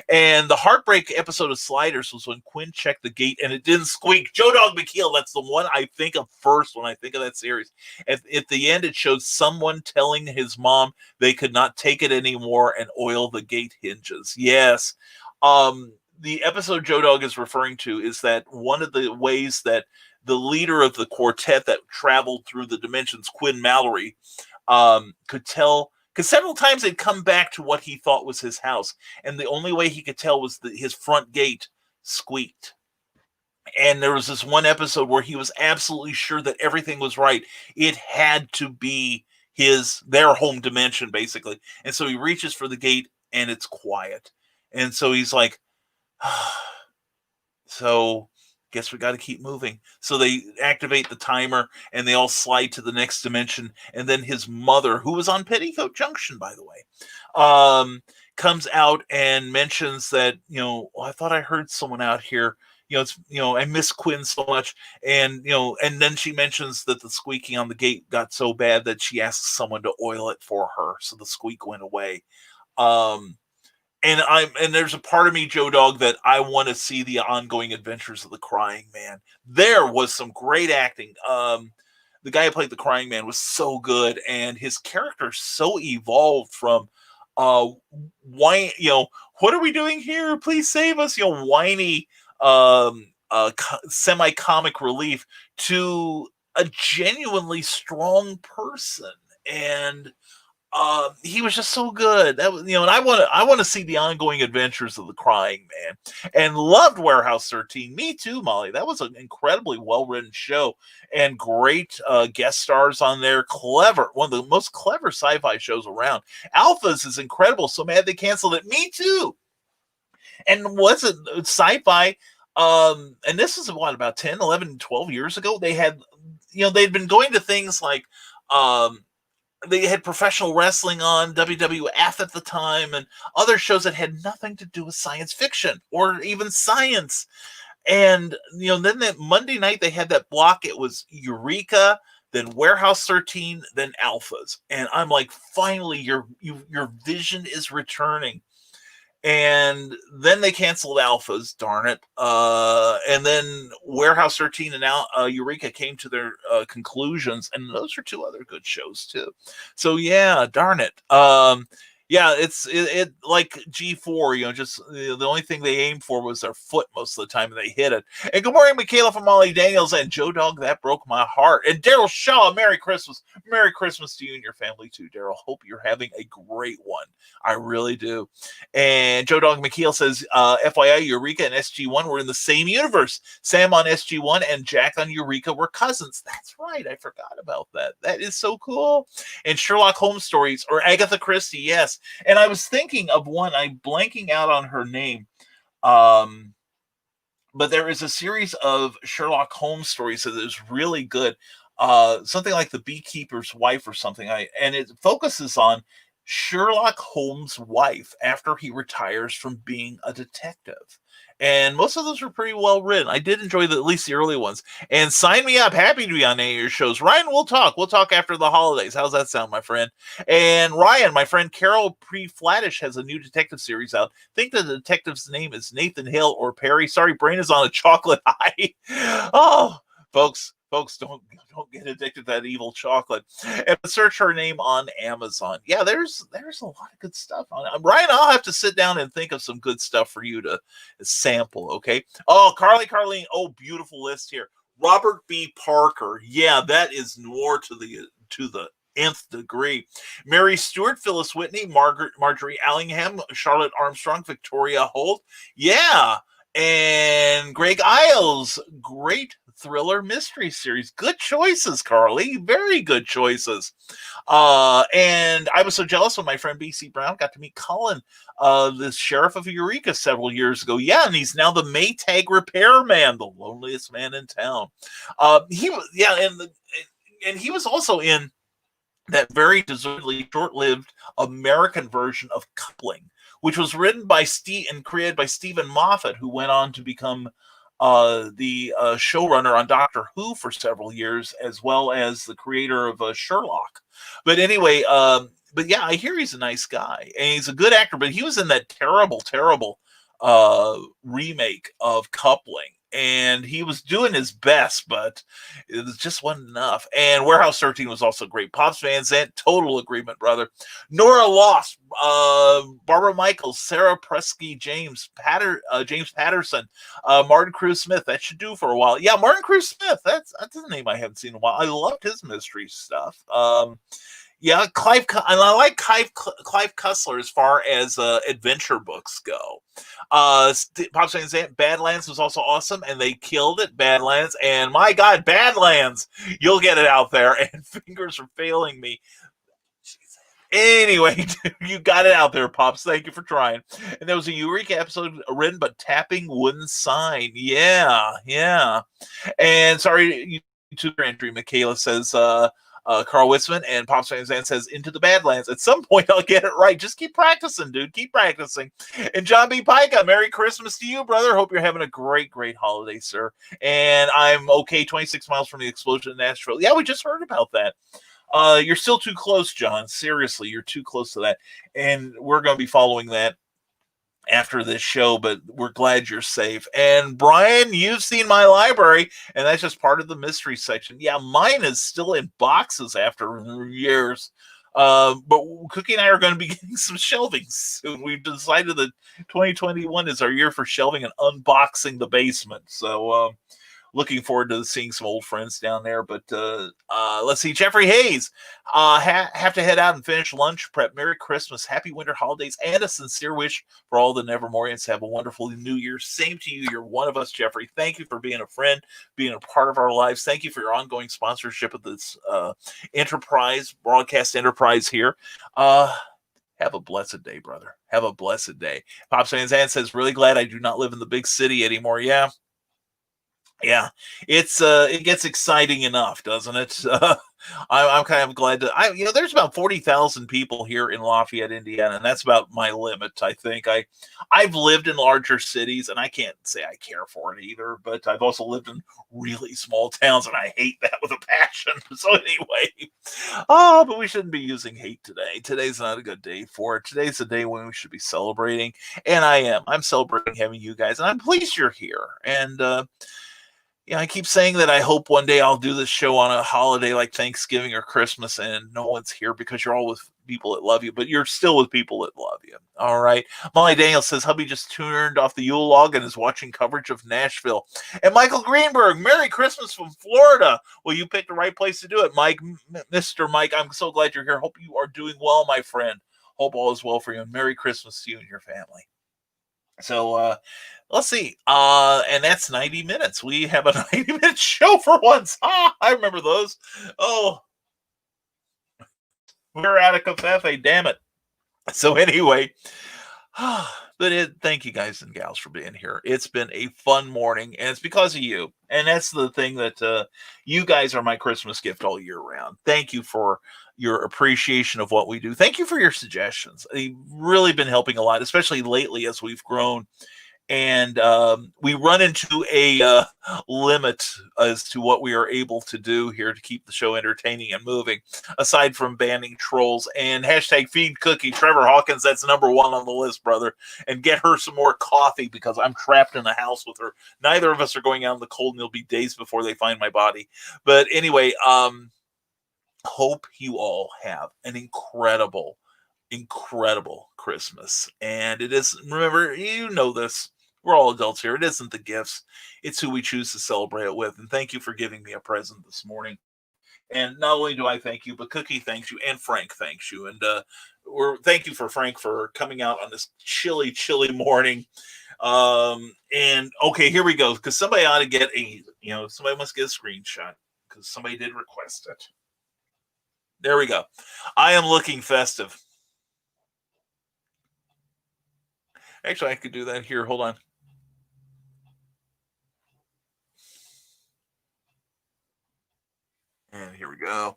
And the heartbreak episode of Sliders was when Quinn checked the gate and it didn't squeak. Joe Dog McKeel, that's the one I think of first when I think of that series. At the end, it showed someone telling his mom they could not take it anymore and oil the gate hinges. Yes. The episode Joe Dog is referring to is that one of the ways that the leader of the quartet that traveled through the dimensions, Quinn Mallory, could tell, because several times they'd come back to what he thought was his house, and the only way he could tell was that his front gate squeaked. And there was this one episode where he was absolutely sure that everything was right. It had to be their home dimension, basically. And so he reaches for the gate, and it's quiet. And so he's like, so guess we got to keep moving. So they activate the timer and they all slide to the next dimension. And then his mother, who was on Petticoat Junction, by the way, comes out and mentions that, I thought I heard someone out here. I miss Quinn so much. And, and then she mentions that the squeaking on the gate got so bad that she asked someone to oil it for her. So the squeak went away. And there's a part of me, Joe Dog, that I want to see the ongoing adventures of the Crying Man. There was some great acting. The guy who played the Crying Man was so good, and his character so evolved from whine, what are we doing here? Please save us, whiny semi-comic relief to a genuinely strong person. And he was just so good. That was, and I want to see the ongoing adventures of the Crying Man. And loved Warehouse 13. Me too, Molly. That was an incredibly well-written show and great guest stars on there. Clever, one of the most clever sci-fi shows around. Alphas is incredible. So mad they canceled it. Me too. And was it Sci-Fi? And this was about 10, 11, 12 years ago. They had, they'd been going to things like, they had professional wrestling on WWF at the time and other shows that had nothing to do with science fiction or even science. And, then that Monday night they had that block. It was Eureka, then Warehouse 13, then Alphas. And I'm like, finally, your vision is returning. And then they canceled Alphas, darn it. And then Warehouse 13 and Eureka came to their conclusions, and those are 2 other good shows too. So yeah, darn it. Yeah, it's like G4, just the only thing they aimed for was their foot most of the time, and they hit it. And good morning, Michaela from Molly Daniels and Joe Dog. That broke my heart. And Daryl Shaw, Merry Christmas. Merry Christmas to you and your family too, Daryl. Hope you're having a great one. I really do. And Joe Dog McKeel says, FYI, Eureka and SG1 were in the same universe. Sam on SG1 and Jack on Eureka were cousins. That's right. I forgot about that. That is so cool. And Sherlock Holmes stories, or Agatha Christie, yes. best. And I was thinking of one, I'm blanking out on her name. But there is a series of Sherlock Holmes stories that is really good. Something like The Beekeeper's Wife or something. And it focuses on Sherlock Holmes' wife after he retires from being a detective. And most of those were pretty well written. I did enjoy at least the early ones. And sign me up. Happy to be on any of your shows. Ryan, we'll talk. We'll talk after the holidays. How's that sound, my friend? And Ryan, my friend Carol Pre-Flattish has a new detective series out. I think the detective's name is Nathan Hill or Perry. Sorry, brain is on a chocolate high. Oh, folks, don't get addicted to that evil chocolate. And search her name on Amazon. Yeah, there's a lot of good stuff on it. Ryan, I'll have to sit down and think of some good stuff for you to sample, okay? Oh, Carlene, oh, beautiful list here. Robert B. Parker. Yeah, that is noir to the nth degree. Mary Stewart, Phyllis Whitney, Marjorie Allingham, Charlotte Armstrong, Victoria Holt. Yeah. And Greg Isles, great thriller mystery series. Good choices, Carly. Very good choices. And I was so jealous when my friend B.C. Brown got to meet Colin, the sheriff of Eureka, several years ago. Yeah, and he's now the Maytag repairman, the loneliest man in town. He was, yeah, and he was also in that very deservedly short-lived American version of Coupling, which was written by Steve and created by Stephen Moffat, who went on to become the showrunner on Doctor Who for several years, as well as the creator of Sherlock. But anyway, but yeah, I hear he's a nice guy and he's a good actor. But he was in that terrible remake of Coupling. And he was doing his best, but it just wasn't enough. And Warehouse 13 was also great. Pops Van Zandt, total agreement, brother. Nora Lost, Barbara Michaels, Sarah Presky, James Patterson, Martin Cruz Smith. That should do for a while. Yeah, Martin Cruz Smith. That's a name I haven't seen in a while. I loved his mystery stuff. Yeah, I like Clive Cussler as far as adventure books go. Pops Van Zandt, Badlands was also awesome, and they killed it. Badlands, and my God, Badlands! You'll get it out there, and fingers are failing me. Anyway, you got it out there, Pops. Thank you for trying. And there was a Eureka episode written by Tapping Wooden Sign. Yeah. And sorry, YouTuber entry, Michaela says, Carl Witzman, and Pops Van Zandt says Into the Badlands. At some point, I'll get it right. Just keep practicing, dude. Keep practicing. And John B. Pica, Merry Christmas to you, brother. Hope you're having a great holiday, sir. And I'm okay 26 miles from the explosion in Nashville. Yeah, we just heard about that. You're still too close, John. Seriously, you're too close to that. And we're going to be following that after this show, but we're glad you're safe. And Brian, you've seen my library, and that's just part of the mystery section. Yeah, mine is still in boxes after years. But Cookie and I are going to be getting some shelving soon. We've decided that 2021 is our year for shelving and unboxing the basement. So looking forward to seeing some old friends down there. But let's see. Jeffrey Hayes, have to head out and finish lunch prep. Merry Christmas, happy winter holidays, and a sincere wish for all the Nevermorians to have a wonderful new year. Same to you. You're one of us, Jeffrey. Thank you for being a friend, being a part of our lives. Thank you for your ongoing sponsorship of this broadcast enterprise here. Have a blessed day, brother. Have a blessed day. Pops Van Zandt says, really glad I do not live in the big city anymore. Yeah, it gets exciting enough, doesn't it? I'm kind of glad to. There's about 40,000 people here in Lafayette, Indiana, and that's about my limit. I think I've lived in larger cities, and I can't say I care for it either. But I've also lived in really small towns, and I hate that with a passion. So anyway, but we shouldn't be using hate today. Today's not a good day for it. Today's the day when we should be celebrating, and I am. I'm celebrating having you guys, and I'm pleased you're here. And I keep saying that I hope one day I'll do this show on a holiday like Thanksgiving or Christmas and no one's here because you're all with people that love you, but you're still with people that love you. All right. Molly Daniel says, hubby just turned off the Yule log and is watching coverage of Nashville. And Michael Greenberg, Merry Christmas from Florida. Well, you picked the right place to do it, Mike. Mr. Mike, I'm so glad you're here. Hope you are doing well, my friend. Hope all is well for you. And Merry Christmas to you and your family. So let's see. And that's 90 minutes. We have a 90-minute show for once. I remember those. Oh, we're out of Covfefe, damn it. So anyway, thank you guys and gals for being here. It's been a fun morning, and it's because of you. And that's the thing that you guys are my Christmas gift all year round. Thank you for your appreciation of what we do. Thank you for your suggestions. They've really been helping a lot, especially lately as we've grown. And we run into a limit as to what we are able to do here to keep the show entertaining and moving, aside from banning trolls and hashtag feed Cookie. Trevor Hawkins, that's number one on the list, brother. And get her some more coffee because I'm trapped in the house with her. Neither of us are going out in the cold, and it'll be days before they find my body. But anyway, hope you all have an incredible Christmas. And it is, remember, you know this, we're all adults here. It isn't the gifts, it's who we choose to celebrate it with. And thank you for giving me a present this morning. And not only do I thank you, but Cookie thanks you, and Frank thanks you. And thank you for Frank for coming out on this chilly morning. And okay, here we go, because somebody ought to get somebody must get a screenshot because somebody did request it. There we go. I am looking festive. Actually, I could do that here. Hold on. And here we go.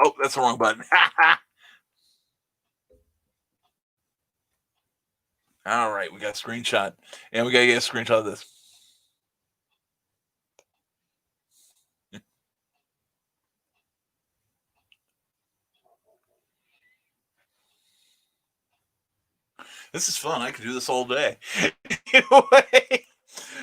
Oh, that's the wrong button. All right, we got a screenshot. And we got to get a screenshot of this. This is fun. I could do this all day. Anyway,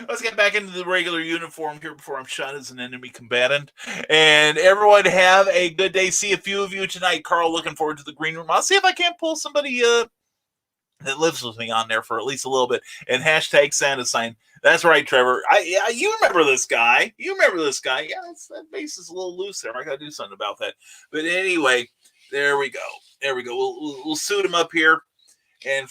let's get back into the regular uniform here before I'm shot as an enemy combatant. And everyone have a good day. See a few of you tonight. Carl, looking forward to the green room. I'll see if I can't pull somebody that lives with me on there for at least a little bit. And hashtag Santa sign. That's right, Trevor. You remember this guy. Yeah, that base is a little loose there. I got to do something about that. But anyway, there we go. We'll suit him up here. And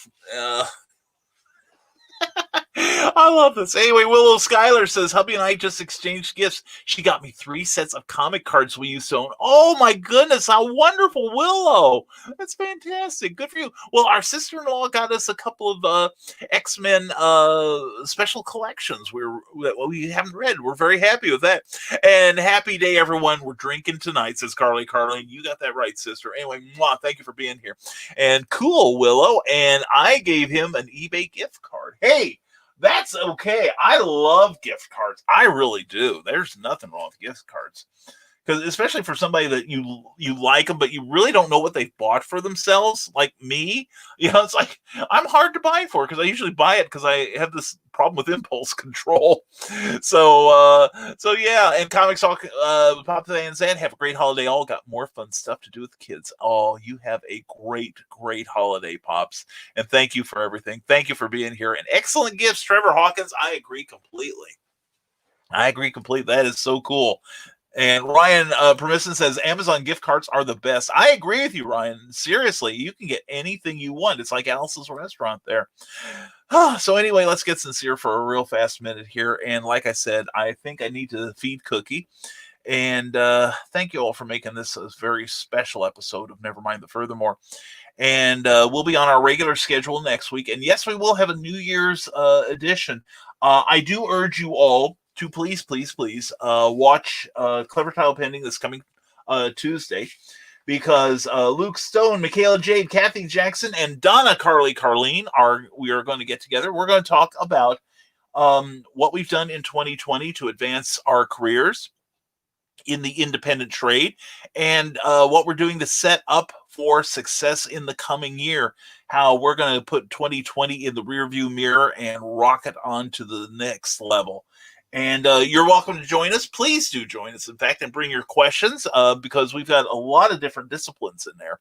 I love this. Anyway, Willow Schuyler says, hubby and I just exchanged gifts. She got me 3 sets of comic cards we used to own. Oh my goodness, how wonderful, Willow. That's fantastic. Good for you. Well, our sister-in-law got us a couple of X-Men special collections we haven't read. We're very happy with that. And happy day, everyone. We're drinking tonight, says Carly. Carlene, you got that right, sister. Anyway, thank you for being here. And cool, Willow. And I gave him an eBay gift card. Hey, that's okay. I love gift cards. I really do. There's nothing wrong with gift cards. Because especially for somebody that you like them, but you really don't know what they've bought for themselves, like me. It's like I'm hard to buy for because I usually buy it because I have this problem with impulse control. So yeah. And Comics Talk, Pop and Zan, have a great holiday. All got more fun stuff to do with the kids. Oh, you have a great holiday, Pops. And thank you for everything. Thank you for being here. And excellent gifts, Trevor Hawkins. I agree completely. That is so cool. And Ryan Permission says, Amazon gift cards are the best. I agree with you, Ryan. Seriously, you can get anything you want. It's like Alice's restaurant there. So anyway, let's get sincere for a real fast minute here. And like I said, I think I need to feed Cookie. And thank you all for making this a very special episode of Nevermind the Furthermore. And we'll be on our regular schedule next week. And yes, we will have a New Year's edition. I do urge you all to please watch Clever Tile Pending this coming Tuesday, because Luke Stone, Michaela Jade, Kathy Jackson, and Donna Carlene we are going to get together. We're going to talk about what we've done in 2020 to advance our careers in the independent trade, and what we're doing to set up for success in the coming year. How we're going to put 2020 in the rearview mirror and rocket on to the next level. And you're welcome to join us. Please do join us, in fact, and bring your questions because we've got a lot of different disciplines in there.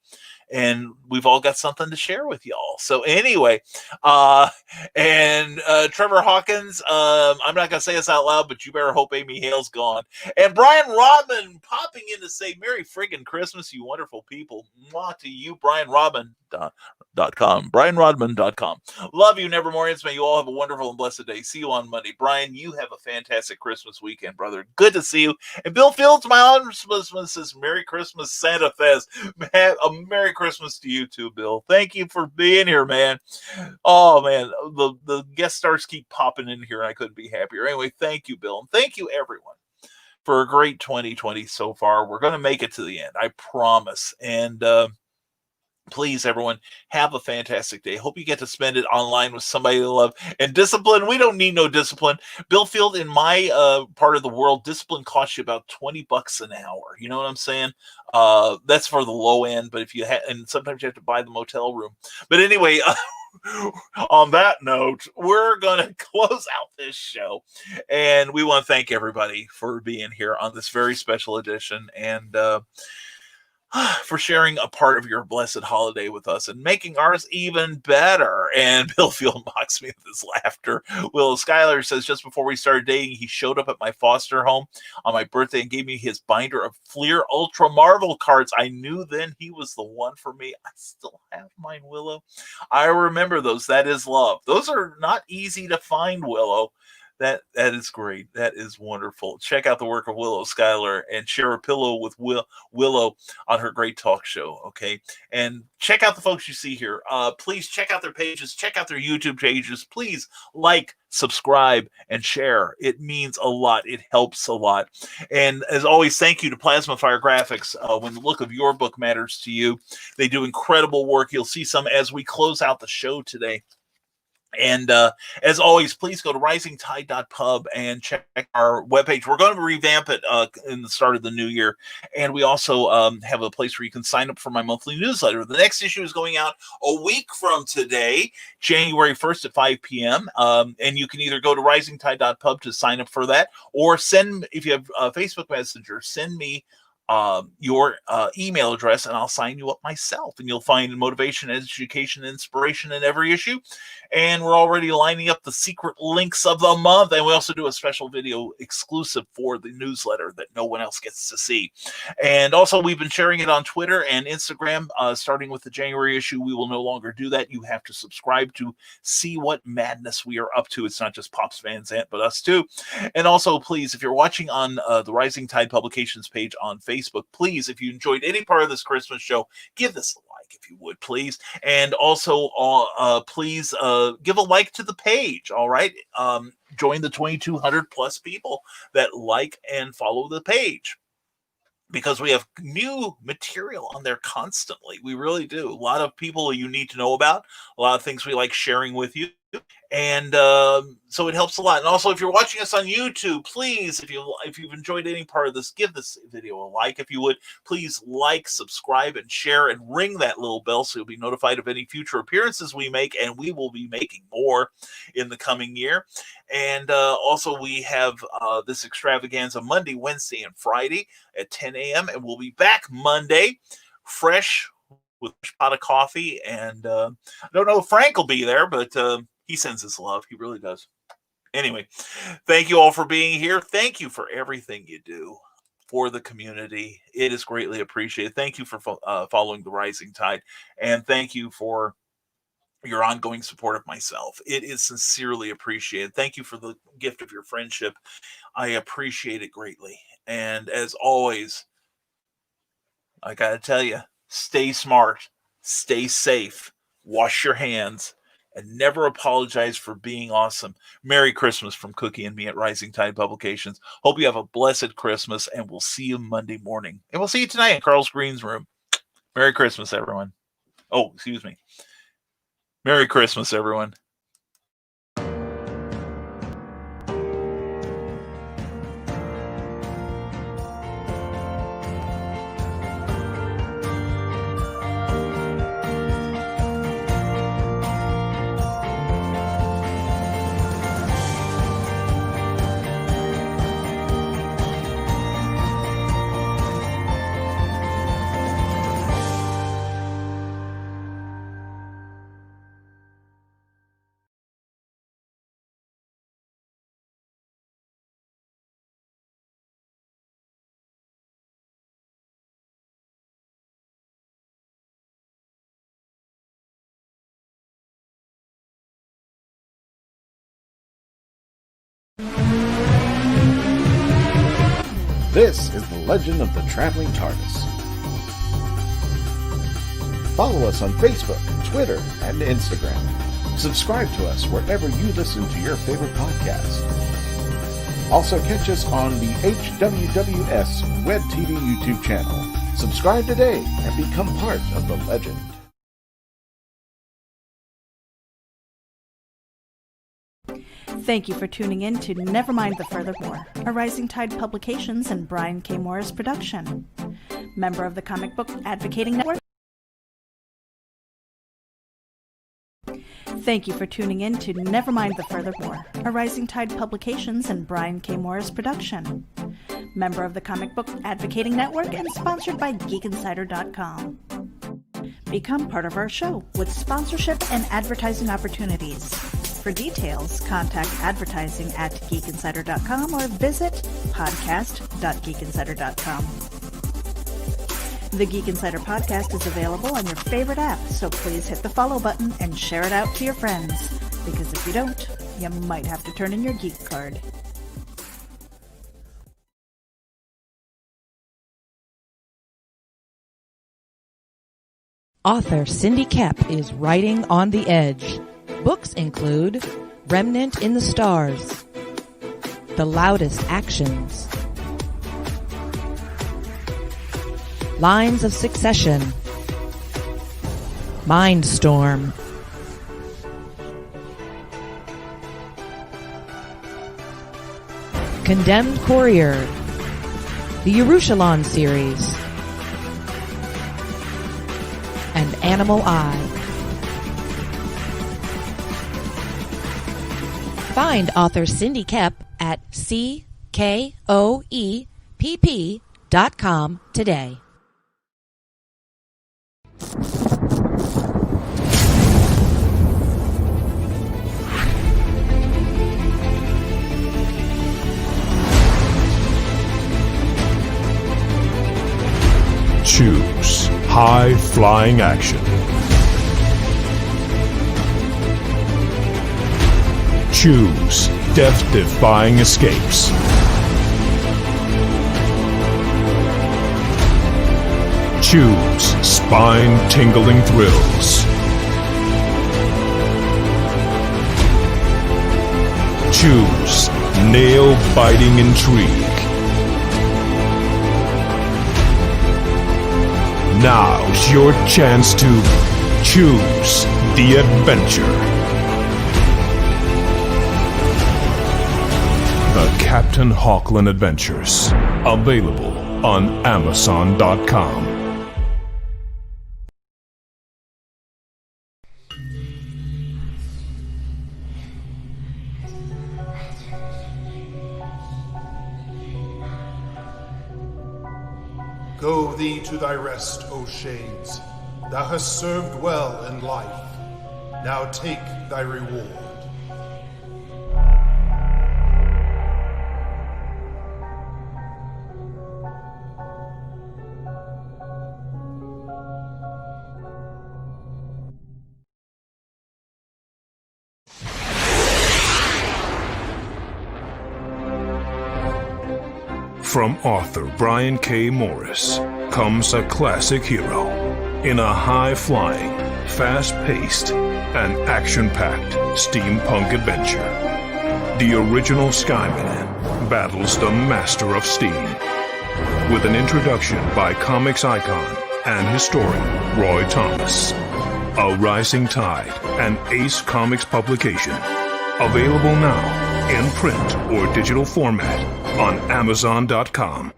And we've all got something to share with y'all. well. So anyway, and Trevor Hawkins, I'm not going to say this out loud, but you better hope Amy Hale's gone. And Brian Rodman popping in to say Merry friggin' Christmas, you wonderful people. Mwah to you, BrianRodman.com. Love you, Nevermorians. May you all have a wonderful and blessed day. See you on Monday. Brian, you have a fantastic Christmas weekend, brother. Good to see you. And Bill Fields, my husband, says Merry Christmas, Santa Fez. A Merry Christmas to you too, Bill. Thank you for being here, man. Oh, man, the guest stars keep popping in here, and I couldn't be happier. Anyway, thank you, Bill. And thank you, everyone, for a great 2020 so far. We're going to make it to the end, I promise. And please, everyone, have a fantastic day. Hope you get to spend it online with somebody you love. And discipline, we don't need no discipline. Bill Field, in my part of the world, discipline costs you about $20 an hour. You know what I'm saying? That's for the low end, but if you and sometimes you have to buy the motel room. But anyway, on that note, we're going to close out this show. And we want to thank everybody for being here on this very special edition. And for sharing a part of your blessed holiday with us and making ours even better. And Bill Field mocks me with his laughter. Will Schuyler says, just before we started dating, he showed up at my foster home on my birthday and gave me his binder of Fleer Ultra Marvel cards. I knew then he was the one for me. I still have mine, Willow. I remember those. That is love. Those are not easy to find, Willow. That is great. That is wonderful. Check out the work of Willow Schuyler and share a pillow with Willow on her great talk show. Okay. And check out the folks you see here. Please check out their pages. Check out their YouTube pages. Please like, subscribe, and share. It means a lot. It helps a lot. And as always, thank you to Plasma Fire Graphics. When the look of your book matters to you, they do incredible work. You'll see some as we close out the show today. And as always, please go to risingtide.pub and check our webpage. We're going to revamp it in the start of the new year. And we also have a place where you can sign up for my monthly newsletter. The next issue is going out a week from today, January 1st at 5 p.m. And you can either go to risingtide.pub to sign up for that, or if you have Facebook Messenger, send me your email address and I'll sign you up myself, and you'll find motivation, education, inspiration in every issue. And we're already lining up the secret links of the month, and we also do a special video exclusive for the newsletter that no one else gets to see. And also, we've been sharing it on Twitter and Instagram. Starting with the January issue, we will no longer do that. You have to subscribe to see what madness we are up to. It's not just Pops Van Zant, but us too. And also, please, if you're watching on the Rising Tide Publications page on Facebook, please, if you enjoyed any part of this Christmas show, give this a like, if you would, please. And also, please give a like to the page, all right? Join the 2,200 plus people that like and follow the page, because we have new material on there constantly. We really do. A lot of people you need to know about, a lot of things we like sharing with you. And so it helps a lot. And also, if you're watching us on YouTube, please, if you've enjoyed any part of this, give this video a like. If you would, please like, subscribe, and share, and ring that little bell so you'll be notified of any future appearances we make, and we will be making more in the coming year. And also, we have this extravaganza Monday, Wednesday, and Friday at 10 a.m. And we'll be back Monday, fresh with a pot of coffee. And I don't know if Frank will be there, but he sends his love. He really does. Anyway, thank you all for being here. Thank you for everything you do for the community. It is greatly appreciated. Thank you for following the Rising Tide. And thank you for your ongoing support of myself. It is sincerely appreciated. Thank you for the gift of your friendship. I appreciate it greatly. And as always, I got to tell you, stay smart, stay safe, wash your hands, and never apologize for being awesome. Merry Christmas from Cookie and me at Rising Tide Publications. Hope you have a blessed Christmas, and we'll see you Monday morning. And we'll see you tonight in Carl's Green's room. Merry Christmas, everyone. Oh, excuse me. Merry Christmas, everyone. This is the Legend of the Traveling TARDIS. Follow us on Facebook, Twitter, and Instagram. Subscribe to us wherever you listen to your favorite podcast. Also catch us on the HWWS Web TV YouTube channel. Subscribe today and become part of the legend. Thank you for tuning in to Nevermind the Furthermore, a Rising Tide Publications and Brian K. Morris production. Member of the Comic Book Advocating Network. Thank you for tuning in to Nevermind the Furthermore, a Rising Tide Publications and Brian K. Morris production. Member of the Comic Book Advocating Network and sponsored by GeekInsider.com. Become part of our show with sponsorship and advertising opportunities. For details, contact advertising at geekinsider.com or visit podcast.geekinsider.com. The Geek Insider podcast is available on your favorite app, so please hit the follow button and share it out to your friends, because if you don't, you might have to turn in your geek card. Author Cindy Kep is writing on the edge. Books include Remnant in the Stars, The Loudest Actions, Lines of Succession, Mindstorm, Condemned Courier, the Yerushalayim series, and Animal Eye. Find author Cindy Kep at CKOEPP.com today. Choose high-flying action. Choose death-defying escapes. Choose spine-tingling thrills. Choose nail-biting intrigue. Now's your chance to choose the adventure. The Captain Hawkland Adventures. Available on Amazon.com. Go thee to thy rest, O Shades. Thou hast served well in life. Now take thy reward. From author Brian K. Morris comes a classic hero in a high-flying, fast-paced, and action-packed steampunk adventure. The original Skyman battles the Master of Steam with an introduction by comics icon and historian Roy Thomas. A Rising Tide and Ace Comics publication. Available now in print or digital format on Amazon.com.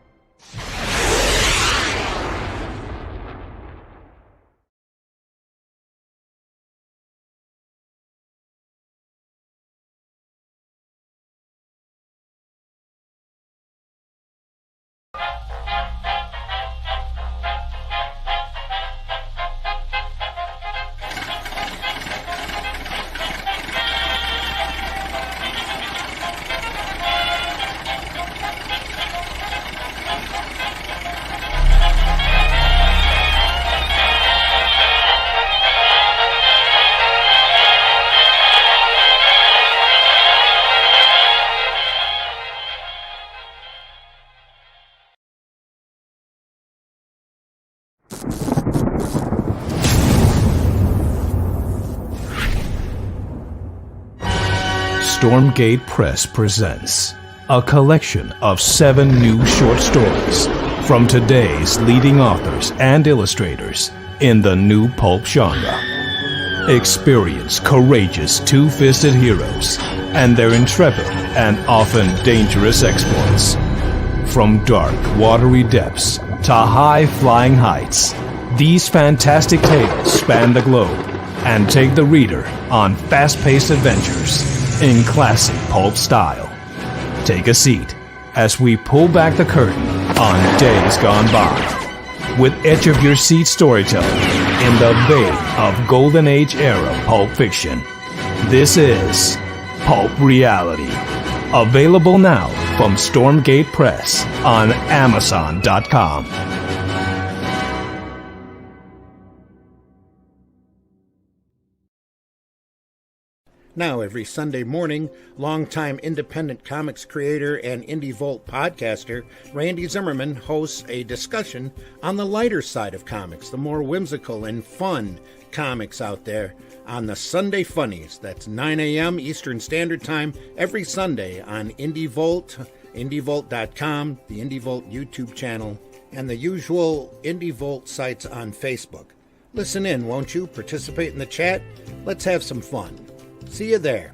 Stormgate Press presents a collection of 7 new short stories from today's leading authors and illustrators in the new pulp genre. Experience courageous two-fisted heroes and their intrepid and often dangerous exploits. From dark, watery depths to high-flying heights, these fantastic tales span the globe and take the reader on fast-paced adventures in classic pulp style. Take a seat as we pull back the curtain on Days Gone By with edge-of-your-seat storytelling in the vein of Golden Age era pulp fiction. This is Pulp Reality. Available now from Stormgate Press on Amazon.com. Now, every Sunday morning, longtime independent comics creator and Indie Volt podcaster Randy Zimmerman hosts a discussion on the lighter side of comics, the more whimsical and fun comics out there on the Sunday Funnies. That's 9 a.m. Eastern Standard Time every Sunday on Indie Volt, IndieVolt.com, the Indie Volt YouTube channel, and the usual Indie Volt sites on Facebook. Listen in, won't you? Participate in the chat. Let's have some fun. See you there.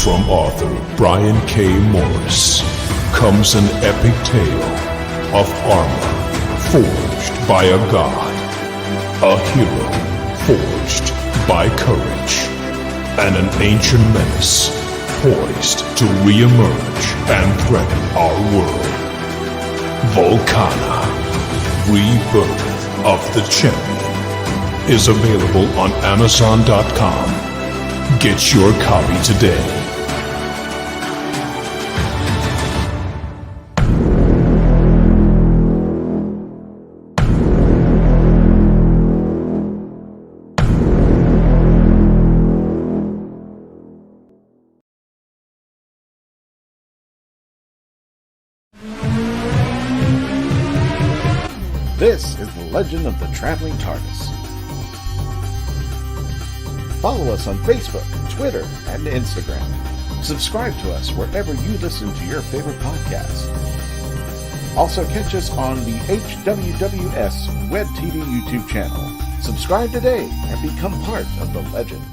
From author Brian K. Morris comes an epic tale of armor forged by a god, a hero forged by courage, and an ancient menace poised to re-emerge and threaten our world. Volcana, Rebirth of the Champion, is available on Amazon.com. Get your copy today. This is the Legend of the Traveling TARDIS. Follow us on Facebook, Twitter, and Instagram. Subscribe to us wherever you listen to your favorite podcasts. Also catch us on the HWWS Web TV YouTube channel. Subscribe today and become part of the legend.